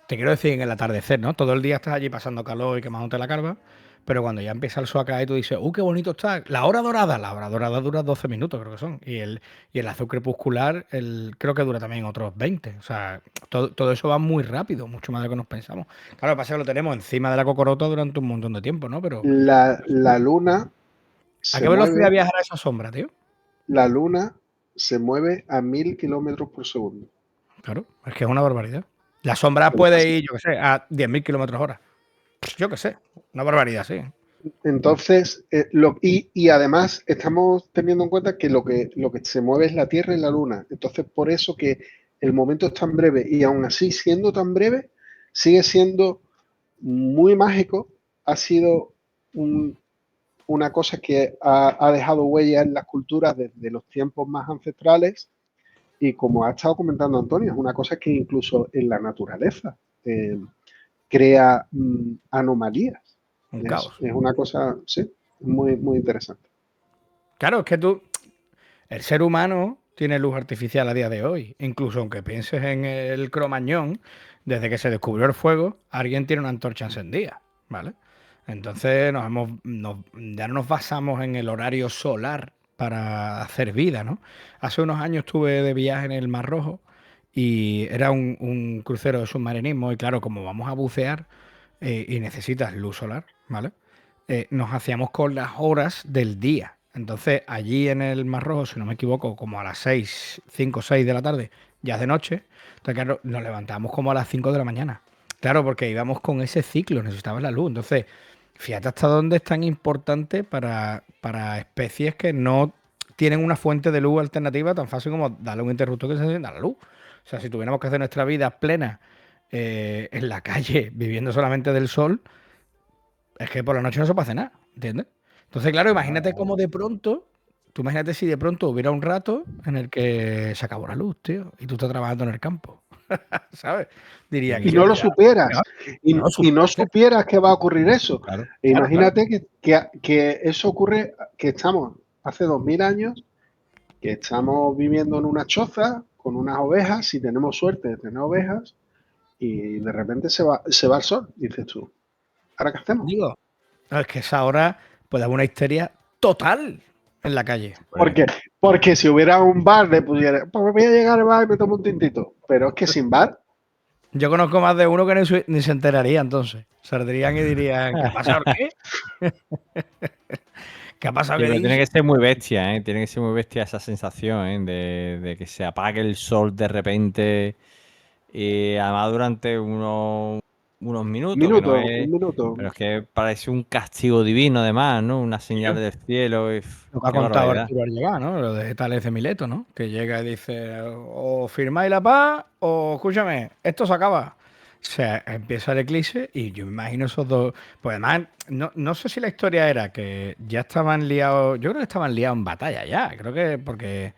te quiero decir en el atardecer, ¿no? Todo el día estás allí pasando calor y quemándote la carva, pero cuando ya empieza el sol a caer tú dices, qué bonito está. La hora dorada dura 12 minutos, creo que son. Y el azul crepuscular, creo que dura también otros 20. O sea, todo eso va muy rápido, mucho más de lo que nos pensamos. Claro, lo que pasa es que lo tenemos encima de la cocorota durante un montón de tiempo, ¿no? Pero La luna ¿a se qué velocidad mueve, viajará esa sombra, tío? la luna se mueve a 1000 kilómetros por segundo. Claro, es que es una barbaridad. La sombra puede ir, yo qué sé, a 10.000 kilómetros hora. Yo qué sé, una barbaridad, sí. Entonces, y además estamos teniendo en cuenta que lo que se mueve es la Tierra y la Luna. Entonces, por eso que el momento es tan breve y aún así siendo tan breve, sigue siendo muy mágico. Ha sido una cosa que ha dejado huella en las culturas desde los tiempos más ancestrales y como ha estado comentando Antonio, es una cosa que incluso en la naturaleza crea anomalías. Un caos. Es una cosa, sí, muy, muy interesante. Claro, es que el ser humano tiene luz artificial a día de hoy. Incluso aunque pienses en el Cromañón, desde que se descubrió el fuego, alguien tiene una antorcha encendida, ¿vale? Entonces ya no nos basamos en el horario solar para hacer vida, ¿no? Hace unos años estuve de viaje en el Mar Rojo y era un crucero de submarinismo y claro, como vamos a bucear y necesitas luz solar, ¿vale? Nos hacíamos con las horas del día. Entonces, allí en el Mar Rojo, si no me equivoco, como a las 6, 5 o 6 de la tarde, ya es de noche. Entonces, claro, nos levantamos como a las 5 de la mañana. Claro, porque íbamos con ese ciclo, necesitabas la luz. Entonces, fíjate hasta dónde es tan importante para especies que no tienen una fuente de luz alternativa tan fácil como darle un interruptor que se encienda la luz. O sea, si tuviéramos que hacer nuestra vida plena en la calle, viviendo solamente del sol, es que por la noche no se puede hacer nada, ¿entiendes? Entonces, claro, imagínate cómo de pronto, tú imagínate si de pronto hubiera un rato en el que se acabó la luz, tío, y tú estás trabajando en el campo, ¿sabes? Diría Y que no lo supieras, no lo y no supiste. supieras que va a ocurrir eso. Claro, Imagínate que eso ocurre, que estamos hace 2000 años, que estamos viviendo en una choza con unas ovejas, si tenemos suerte de tener ovejas, y de repente se va el sol, dices tú. ¿Ahora qué hacemos? Digo, no, es que esa hora puede haber una histeria total en la calle. Porque si hubiera un bar, le pusiera, pues voy a llegar al bar y me tomo un tintito. Pero es que sin bar, Yo conozco más de uno que ni se enteraría entonces. Saldrían y dirían, ¿qué ha pasado? ¿Qué? ¿Qué ha pasado? Sí, ¿Qué pero tiene dices? que ser muy bestia, ¿eh? Tiene que ser muy bestia esa sensación, de que se apague el sol de repente y además durante unos minutos, que no un es... minuto. Pero es que parece un castigo divino además, ¿no? Una señal del cielo. Lo que ha Qué contado barbaridad. Arturo al llegar, ¿no? Lo de Tales de Mileto, ¿no? Que llega y dice, o firmáis la paz, o escúchame, esto se acaba. O sea, empieza el eclipse y yo me imagino esos dos. Pues además, no sé si la historia era que ya estaban liados. Yo creo que estaban liados en batalla ya. Creo que porque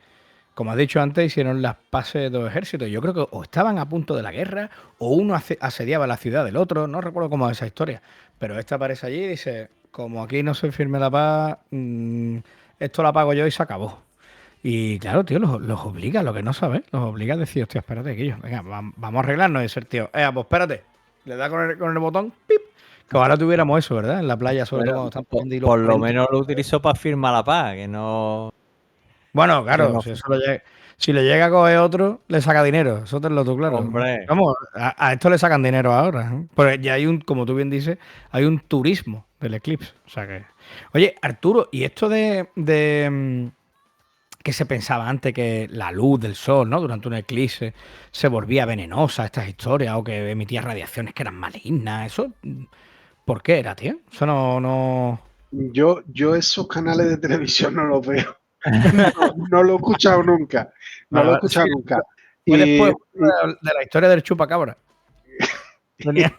como has dicho antes, hicieron las paces de dos ejércitos. Yo creo que o estaban a punto de la guerra o uno asediaba la ciudad del otro. No recuerdo cómo es esa historia. Pero esta aparece allí y dice, como aquí no se firme la paz, esto la pago yo y se acabó. Y claro, tío, los obliga, lo que no sabes, los obliga a decir, hostia, espérate, que yo, venga, vamos a arreglarnos y decir, tío, pues espérate, le da con el botón, ¡pip! Que ahora tuviéramos eso, ¿verdad? En la playa, sobre todo cuando están poniendo hilos Por lo calientes. menos lo utilizó para firmar la paz, que no. Bueno, que claro, no- si le llega a coger otro, le saca dinero, eso te lo tú claro. Hombre. Vamos, a esto le sacan dinero ahora, ¿eh? Porque ya hay como tú bien dices, hay un turismo del eclipse. O sea que. Oye, Arturo, ¿y esto de que se pensaba antes que la luz del sol, ¿no? Durante un eclipse se volvía venenosa, estas historias, o que emitía radiaciones que eran malignas? ¿Eso por qué era, tío? Eso no... Yo esos canales de televisión no los veo. No lo he escuchado nunca. No lo he escuchado Sí, nunca. fue Y, después de la historia del chupacabra. Tenía-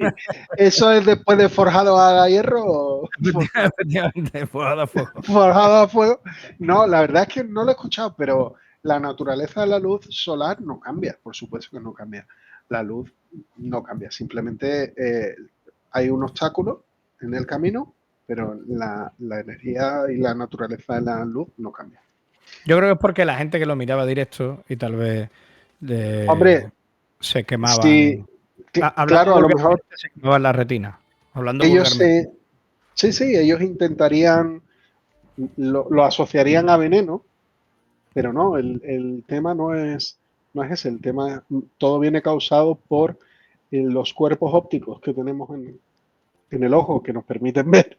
¿eso es después de Forjado a Hierro o Efectivamente, fue a dar fuego. Forjado a Fuego? No, la verdad es que no lo he escuchado, pero la naturaleza de la luz solar no cambia. Por supuesto que no cambia. La luz no cambia. Simplemente hay un obstáculo en el camino, pero la energía y la naturaleza de la luz no cambia. Yo creo que es porque la gente que lo miraba directo y tal vez Hombre, se sí, quemaban. Hablando claro, a lo mejor vulgarmente, se quemaban la retina. Hablando ellos vulgarmente. sí, ellos intentarían, lo asociarían a veneno, pero no, el tema no es ese, el tema, todo viene causado por los cuerpos ópticos que tenemos en el ojo que nos permiten ver,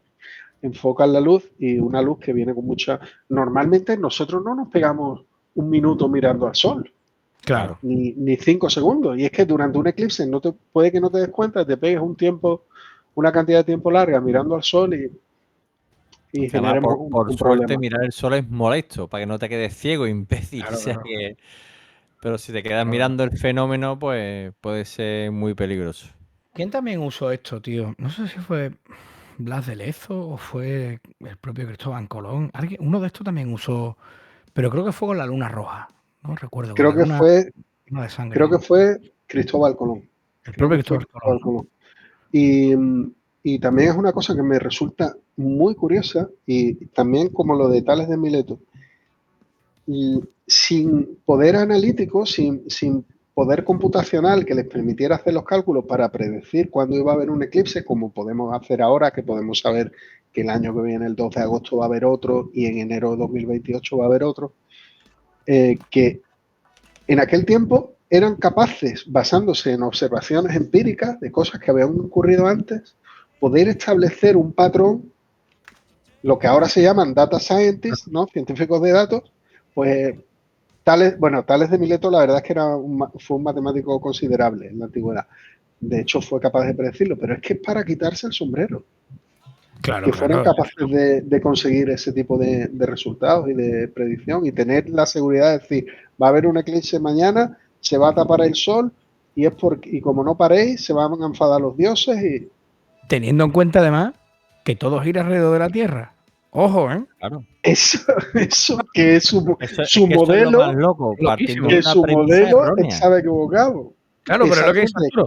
enfocan la luz y una luz que viene con mucha... Normalmente nosotros no nos pegamos un minuto mirando al sol, Claro. ni 5 segundos, y es que durante un eclipse puede que no te des cuenta, te pegues una cantidad de tiempo larga mirando al sol y Además, generemos por un suerte, problema. mirar el sol es molesto, para que no te quedes ciego, imbécil. Claro, O sea claro. que- Pero si te quedas Claro. mirando el fenómeno, pues puede ser muy peligroso. ¿Quién también usó esto, tío? No sé si fue Blas de Lezo o fue el propio Cristóbal Colón. Uno de estos también usó, pero creo que fue con la luna roja. No recuerdo, con Creo la que luna fue, llena de sangre, creo que ¿no? fue Cristóbal Colón. El Creo propio que fue Cristóbal Colón, Cristóbal ¿no? Colón. Y, y también es una cosa que me resulta muy curiosa, y también como lo de Tales de Mileto, y sin poder analítico, sin poder computacional que les permitiera hacer los cálculos para predecir cuándo iba a haber un eclipse, como podemos hacer ahora, que podemos saber que el año que viene, el 2 de agosto, va a haber otro y en enero de 2028 va a haber otro, que en aquel tiempo eran capaces, basándose en observaciones empíricas de cosas que habían ocurrido antes, poder establecer un patrón, lo que ahora se llaman data scientists, ¿no? Científicos de datos, pues Tales de Mileto, la verdad es que fue un matemático considerable en la antigüedad. De hecho, fue capaz de predecirlo, pero es que es para quitarse el sombrero. Claro, Que fueran claro. capaces de conseguir ese tipo de resultados y de predicción y tener la seguridad de decir, va a haber un eclipse mañana, se va a tapar el sol y como no paréis, se van a enfadar los dioses y... Teniendo en cuenta además que todo gira alrededor de la Tierra. Ojo, ¿eh? Claro. Eso que es su Eso modelo, es lo más loco, Loquísimo. partiendo de que una su premisa modelo errónea. estaba equivocado. Claro, pero es lo que dice Exactamente.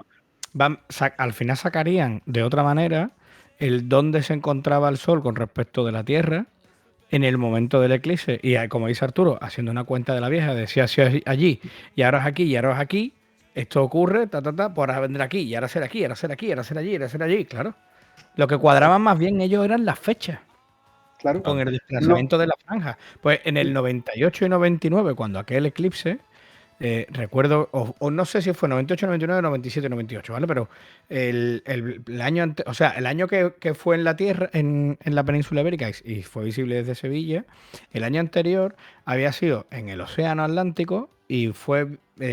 Arturo. Al final sacarían de otra manera el dónde se encontraba el Sol con respecto de la Tierra en el momento del eclipse. Y como dice Arturo, haciendo una cuenta de la vieja, decía si es allí, y ahora es aquí, y ahora es aquí, esto ocurre, pues ahora vendrá aquí, y ahora será aquí, ahora será aquí, ahora será allí, ahora será allí, claro. Lo que cuadraban más bien ellos eran las fechas, Claro. con el No, desplazamiento de la franja. Pues en el 98 y 99, cuando aquel eclipse, recuerdo, o no sé si fue 98, 99, 97, 98, ¿vale? Pero el año antes, o sea, el año que fue en la Tierra, en la península ibérica y fue visible desde Sevilla, el año anterior había sido en el Océano Atlántico y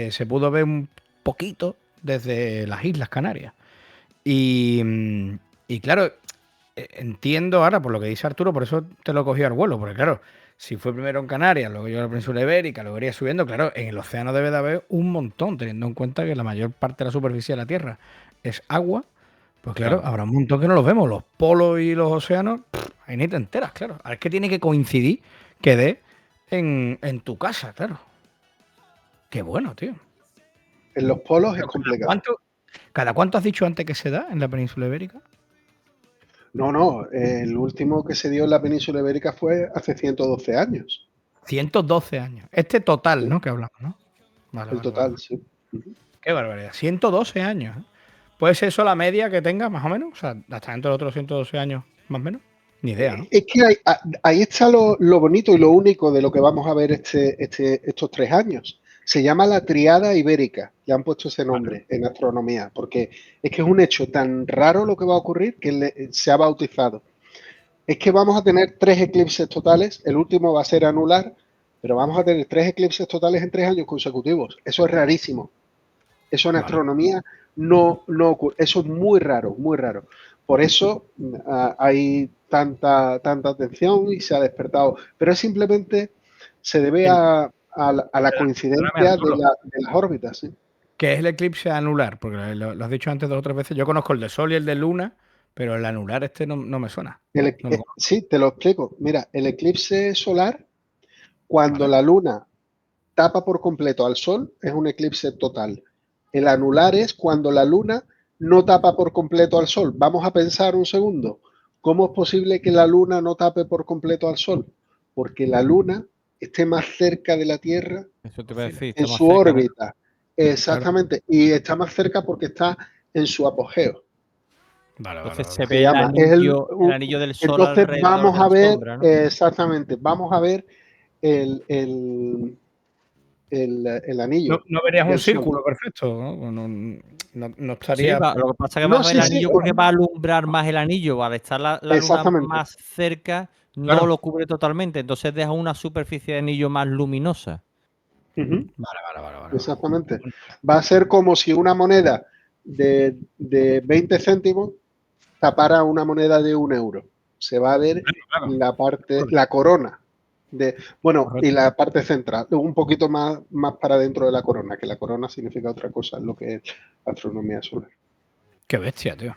se pudo ver un poquito desde las Islas Canarias. Y claro, entiendo ahora por lo que dice Arturo, por eso te lo cogí al vuelo, porque claro, si fue primero en Canarias, luego yo en la península ibérica, luego iría subiendo, claro, en el océano debe de haber un montón, teniendo en cuenta que la mayor parte de la superficie de la Tierra es agua, pues claro, habrá un montón que no los vemos, los polos y los océanos, ahí ni te enteras, claro. Ahora es que tiene que coincidir que dé en tu casa, claro. Qué bueno, tío. En los polos es Pero complicado. ¿Cada cuánto has dicho antes que se da en la península ibérica? No, el último que se dio en la península ibérica fue hace 112 años. 112 años. Este total, Sí, ¿no? Que hablamos, ¿no? Vale, el vale, vale. total, sí. Ujú. Qué barbaridad. 112 años. ¿Eh? ¿Puede ser eso la media que tenga, más o menos? O sea, hasta dentro de otros 112 años, más o menos. Ni idea, ¿no? Es que ahí está lo bonito y lo único de lo que vamos a ver estos 3 años. Se llama la Triada Ibérica. Le han puesto ese nombre en astronomía, porque es que es un hecho tan raro lo que va a ocurrir que se ha bautizado. Es que vamos a tener 3 eclipses totales. El último va a ser anular, pero vamos a tener 3 eclipses totales en 3 años consecutivos. Eso es rarísimo. Eso en astronomía no ocurre. Eso es muy raro, muy raro. Por eso hay tanta atención y se ha despertado. Pero simplemente se debe a la coincidencia de las órbitas. ¿Sí? ¿Qué es el eclipse anular? Porque lo has dicho antes 2 o 3 veces. Yo conozco el de Sol y el de Luna, pero el anular no me suena. Sí, te lo explico. Mira, el eclipse solar, cuando Vale. la Luna tapa por completo al Sol, es un eclipse total. El anular es cuando la Luna no tapa por completo al Sol. Vamos a pensar un segundo. ¿Cómo es posible que la Luna no tape por completo al Sol? Porque la Luna esté más cerca de la Tierra Eso te iba a decir, en está más su cerca, ¿no? órbita. Exactamente. Y está más cerca porque está en su apogeo. Vale. Entonces se Se ve el llama. anillo del Sol Entonces alrededor vamos de a la ver, sombra, ¿no? exactamente, vamos a ver el anillo No verías un del Sol. círculo perfecto, ¿no? No Sí, estaría. lo que pasa es que No, vas a ver el sí, anillo porque va a alumbrar más el anillo. Al estar la luna exactamente. más cerca, no Claro. lo cubre totalmente. Entonces deja una superficie de anillo más luminosa. Ujú, Vale. exactamente. Va a ser como si una moneda de 20 céntimos tapara una moneda de 1 euro. Se va a ver Claro. la corona. Bueno, Correcto. y la parte central, un poquito más para dentro de la corona, que la corona significa otra cosa, lo que es astronomía solar. Qué bestia, tío.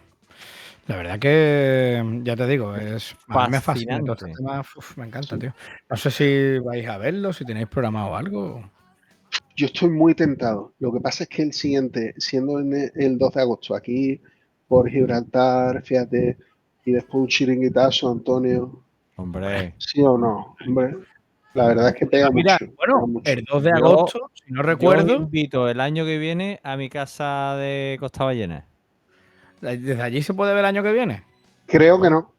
La verdad que, ya te digo, a mí me fascina todo este Fascinante. tema, me encanta, Sí. tío. No sé si vais a verlo, si tenéis programado algo. Yo estoy muy tentado. Lo que pasa es que el siguiente, siendo el 12 de agosto, aquí por Gibraltar, fíjate, y después un chiringuitazo, Antonio, Hombre, ¿sí o no? Hombre, la verdad es que pega Mira, mucho. bueno, Pega mucho. el 2 de yo, agosto, si no yo os recuerdo, invito el año que viene a mi casa de Costa Ballena. desde allí se puede ver el año que viene. Creo que no.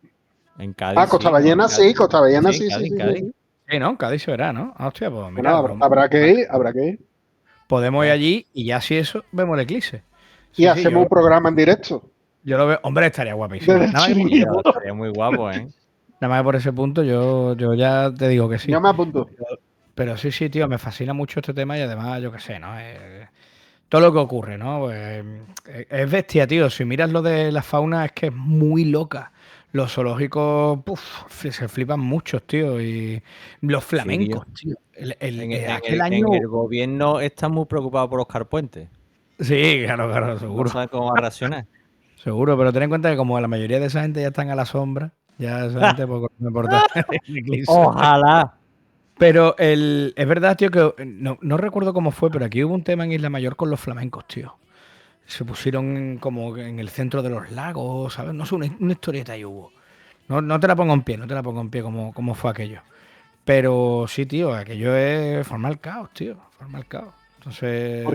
En Cádiz, Costa sí. Ballena, sí, Costa Ballena, Sí, en sí, sí, Cádiz, sí, sí, Cádiz. sí. Sí, ¿no? Cádiz se verá, ¿no? Ah, hostia, pues mira, Bueno, habrá que ir, habrá que ir. podemos ir allí y ya si eso, vemos el eclipse. Y Sí, hacemos un programa en directo. yo lo veo. Hombre, estaría guapísimo. Desde el Nada más, chiringuito. Estaría muy guapo, ¿eh? nada más por ese punto, yo ya te digo que sí. Yo me apunto. Pero sí, tío, me fascina mucho este tema y además, yo qué sé, ¿no? Todo lo que ocurre, ¿no? Pues, es bestia, tío. Si miras lo de la fauna, es que es muy loca. Los zoológicos, se flipan muchos, tío. Y los Sí, flamencos, tío. Aquel año. en el gobierno están muy preocupados por Oscar Puente. Sí, claro, No seguro. saben cómo va a reaccionar. Seguro, pero ten en cuenta que como la mayoría de esa gente ya están a la sombra, ya esa gente poco me importa el eclipse. Ojalá. Pero es verdad, tío, que no recuerdo cómo fue, pero aquí hubo un tema en Isla Mayor con los flamencos, tío. Se pusieron como en el centro de los lagos, ¿sabes? No sé, una historieta ahí hubo. No te la pongo en pie, no te la pongo en pie como fue aquello. Pero sí, tío, aquello es formar el caos, tío. Formar el caos. Entonces.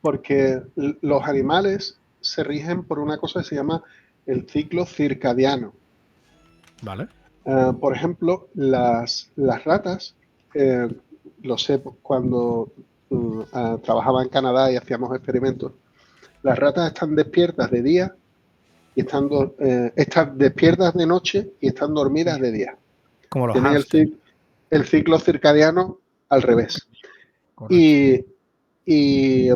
Porque los animales se rigen por una cosa que se llama el ciclo circadiano. Vale. Por ejemplo, las ratas, lo sé cuando trabajaba en Canadá y hacíamos experimentos, las ratas están despiertas de día y están despiertas de noche y están dormidas de día. Como los Tienen hámsters. el ciclo circadiano al revés. Correcto. Y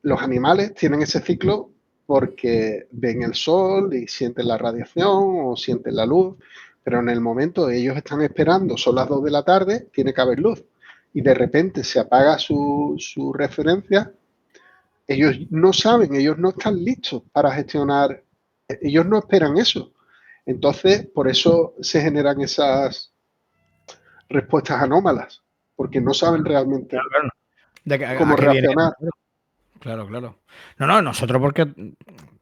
los animales tienen ese ciclo porque ven el sol y sienten la radiación o sienten la luz, pero en el momento ellos están esperando, son las 2 de la tarde, tiene que haber luz, y de repente se apaga su referencia, ellos no saben, ellos no están listos para gestionar, ellos no esperan eso. Entonces, por eso se generan esas respuestas anómalas, porque no saben realmente. Claro. cómo qué viene. reaccionar. Claro, claro. No, nosotros porque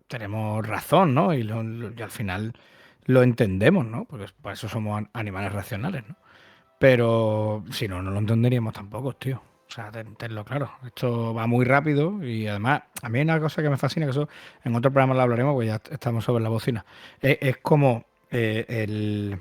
tenemos razón, ¿no? Y al final lo entendemos, ¿no? Porque por eso somos animales racionales, ¿no? Pero si no, no lo entenderíamos tampoco, tío. O sea, tenlo claro. Esto va muy rápido y además a mí hay una cosa que me fascina, que eso en otro programa lo hablaremos, porque ya estamos sobre la bocina. Es como el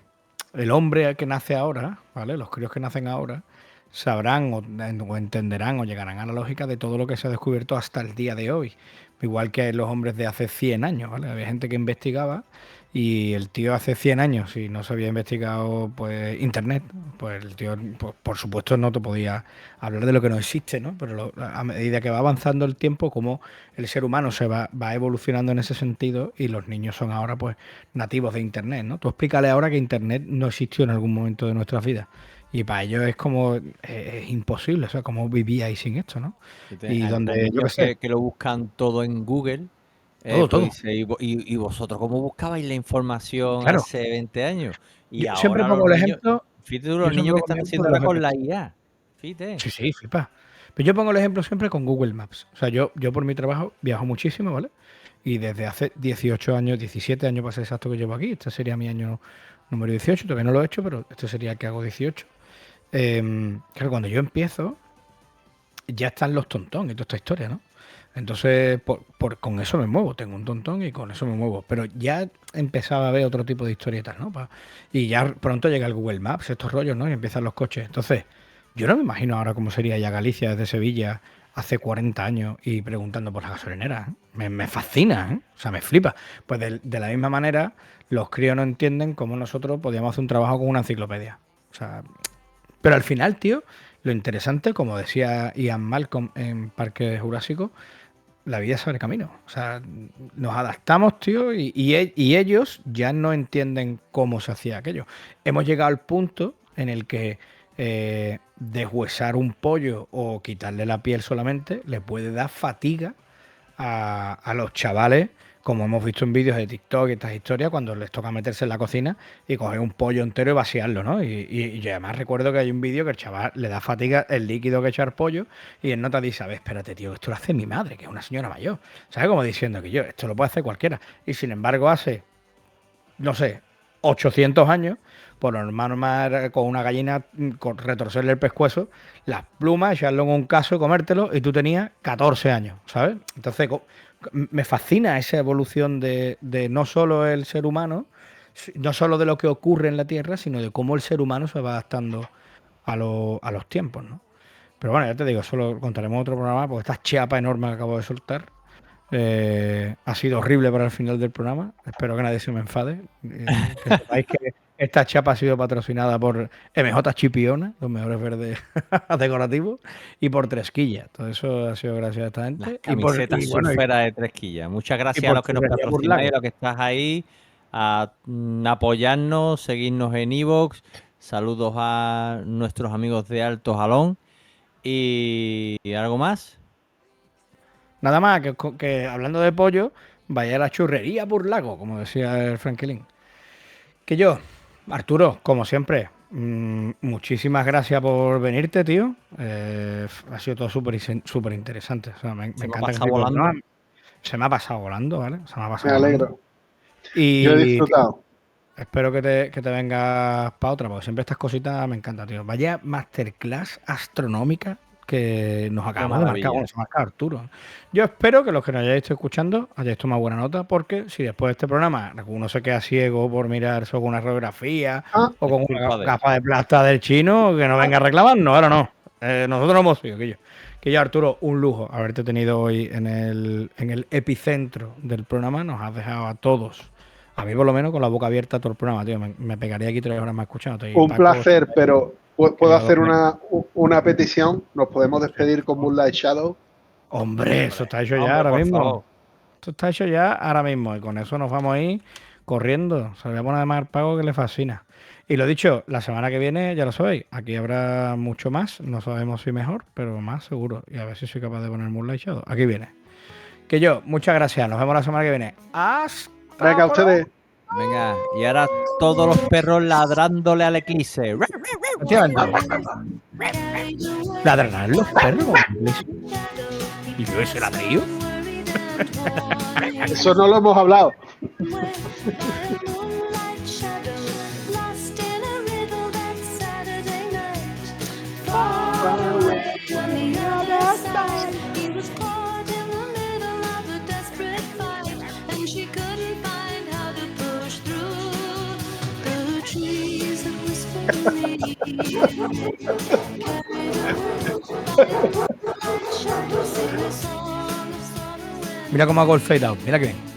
hombre que nace ahora, ¿vale? Los críos que nacen ahora sabrán o entenderán o llegarán a la lógica de todo lo que se ha descubierto hasta el día de hoy. Igual que los hombres de hace 100 años, ¿vale? Había gente que investigaba y el tío hace 100 años, si no se había investigado pues internet, pues el tío, pues, por supuesto, no te podía hablar de lo que no existe, ¿no? Pero a medida que va avanzando el tiempo, como el ser humano va evolucionando en ese sentido y los niños son ahora pues nativos de internet, ¿no? Tú explícale ahora que internet no existió en algún momento de nuestras vidas. Y para ellos es como es imposible, o sea, cómo vivíais sin esto, ¿no? Y Hay donde yo qué niños sé, que lo buscan todo en Google. todo. Pues dice, ¿y vosotros cómo buscabais la información Claro, hace 20 años? Y yo siempre ahora pongo los el niños, ejemplo, fíjate tú yo los siempre niños que pongo el están ejemplo haciendo de ahora los con la RP. IA. Fíjate. Sí, flipa. Pero yo pongo el ejemplo siempre con Google Maps. O sea, yo por mi trabajo viajo muchísimo, ¿vale? Y desde hace 18 años, 17 años para ser exacto que llevo aquí. Este sería mi año número 18. Todavía no lo he hecho, pero este sería el que hago 18. Claro, cuando yo empiezo, ya están los tontón y toda esta historia, ¿no? Entonces, con eso me muevo. Tengo un tontón y con eso me muevo. Pero ya empezaba a ver otro tipo de historietas, ¿no? Y ya pronto llega el Google Maps, estos rollos, ¿no? Y empiezan los coches. Entonces, yo no me imagino ahora cómo sería ya Galicia desde Sevilla hace 40 años y preguntando por las gasolineras. ¿Eh? Me fascina, ¿eh? O sea, me flipa. Pues de la misma manera, los críos no entienden cómo nosotros podíamos hacer un trabajo con una enciclopedia. O sea, pero al final, tío, lo interesante, como decía Ian Malcolm en Parque Jurásico, la vida se abre camino. O sea, nos adaptamos, tío, y ellos ya no entienden cómo se hacía aquello. Hemos llegado al punto en el que deshuesar un pollo o quitarle la piel solamente le puede dar fatiga a los chavales, como hemos visto en vídeos de TikTok y estas historias, cuando les toca meterse en la cocina y coger un pollo entero y vaciarlo, ¿no? Y además recuerdo que hay un vídeo que el chaval le da fatiga el líquido que echar pollo y en nota dice, a ver, espérate, tío, esto lo hace mi madre, que es una señora mayor. ¿Sabes? Como diciendo que esto lo puede hacer cualquiera. Y sin embargo hace, no sé, 800 años, por normal con una gallina, retorcerle el pescuezo, las plumas, echarlo en un caso, comértelo, y tú tenías 14 años, ¿sabes? Entonces, me fascina esa evolución de no solo el ser humano, no solo de lo que ocurre en la Tierra, sino de cómo el ser humano se va adaptando a los tiempos, ¿no? Pero bueno, ya te digo, eso lo contaremos en otro programa, porque esta chapa enorme que acabo de soltar ha sido horrible para el final del programa. Espero que nadie se me enfade. Que sepáis que esta chapa ha sido patrocinada por MJ Chipiona, los mejores verdes decorativos, y por Tresquilla. Todo eso ha sido gracias a esta gente. Las camisetas surferas de Tresquilla. Muchas gracias a los que nos patrocináis, a los que estás ahí, a apoyarnos, seguirnos en iVoox. Saludos a nuestros amigos de Alto Jalón. ¿Y algo más? Nada más que hablando de pollo, vaya a la churrería por lago, como decía el Frankelín. Que yo, Arturo, como siempre, muchísimas gracias por venirte, tío. Ha sido todo súper interesante. O sea, me encanta que volando. Se me ha pasado volando, ¿vale? Se me ha pasado Me alegro. volando. Y yo he disfrutado. Espero que te vengas para otra, porque siempre estas cositas me encantan, tío. Vaya masterclass astronómica que nos acabamos de marcar. Bueno, se marca Arturo. Yo espero que los que nos hayáis estado escuchando hayáis tomado buena nota, porque si después de este programa uno se queda ciego por mirar sobre una radiografía o con una gafa de plata del chino, que no venga a reclamarnos, ahora no. Nosotros no hemos sido, que ya, Arturo, un lujo haberte tenido hoy en el epicentro del programa. Nos has dejado a todos, a mí por lo menos, con la boca abierta todo el programa, tío. Me pegaría aquí 3 horas más escuchando. Un placer, pero ¿puedo hacer una petición? ¿Nos podemos despedir con Moonlight Shadow? Hombre, eso está hecho ya ahora mismo. Esto está hecho ya ahora mismo. Y con eso nos vamos a ir corriendo. Se le voy a poner además el pago que le fascina. Y lo dicho, la semana que viene, ya lo sabéis, aquí habrá mucho más. No sabemos si mejor, pero más seguro. Y a ver si soy capaz de poner Moonlight Shadow. Aquí viene. Que yo, muchas gracias. Nos vemos la semana que viene. ¡Hasta! Venga, ustedes. Venga, y ahora todos los perros ladrándole al eclipse. Ladrarán los perros. ¿Y yo ese ladrillo? Eso no lo hemos hablado. Mira cómo hago el fade out. Mira que bien.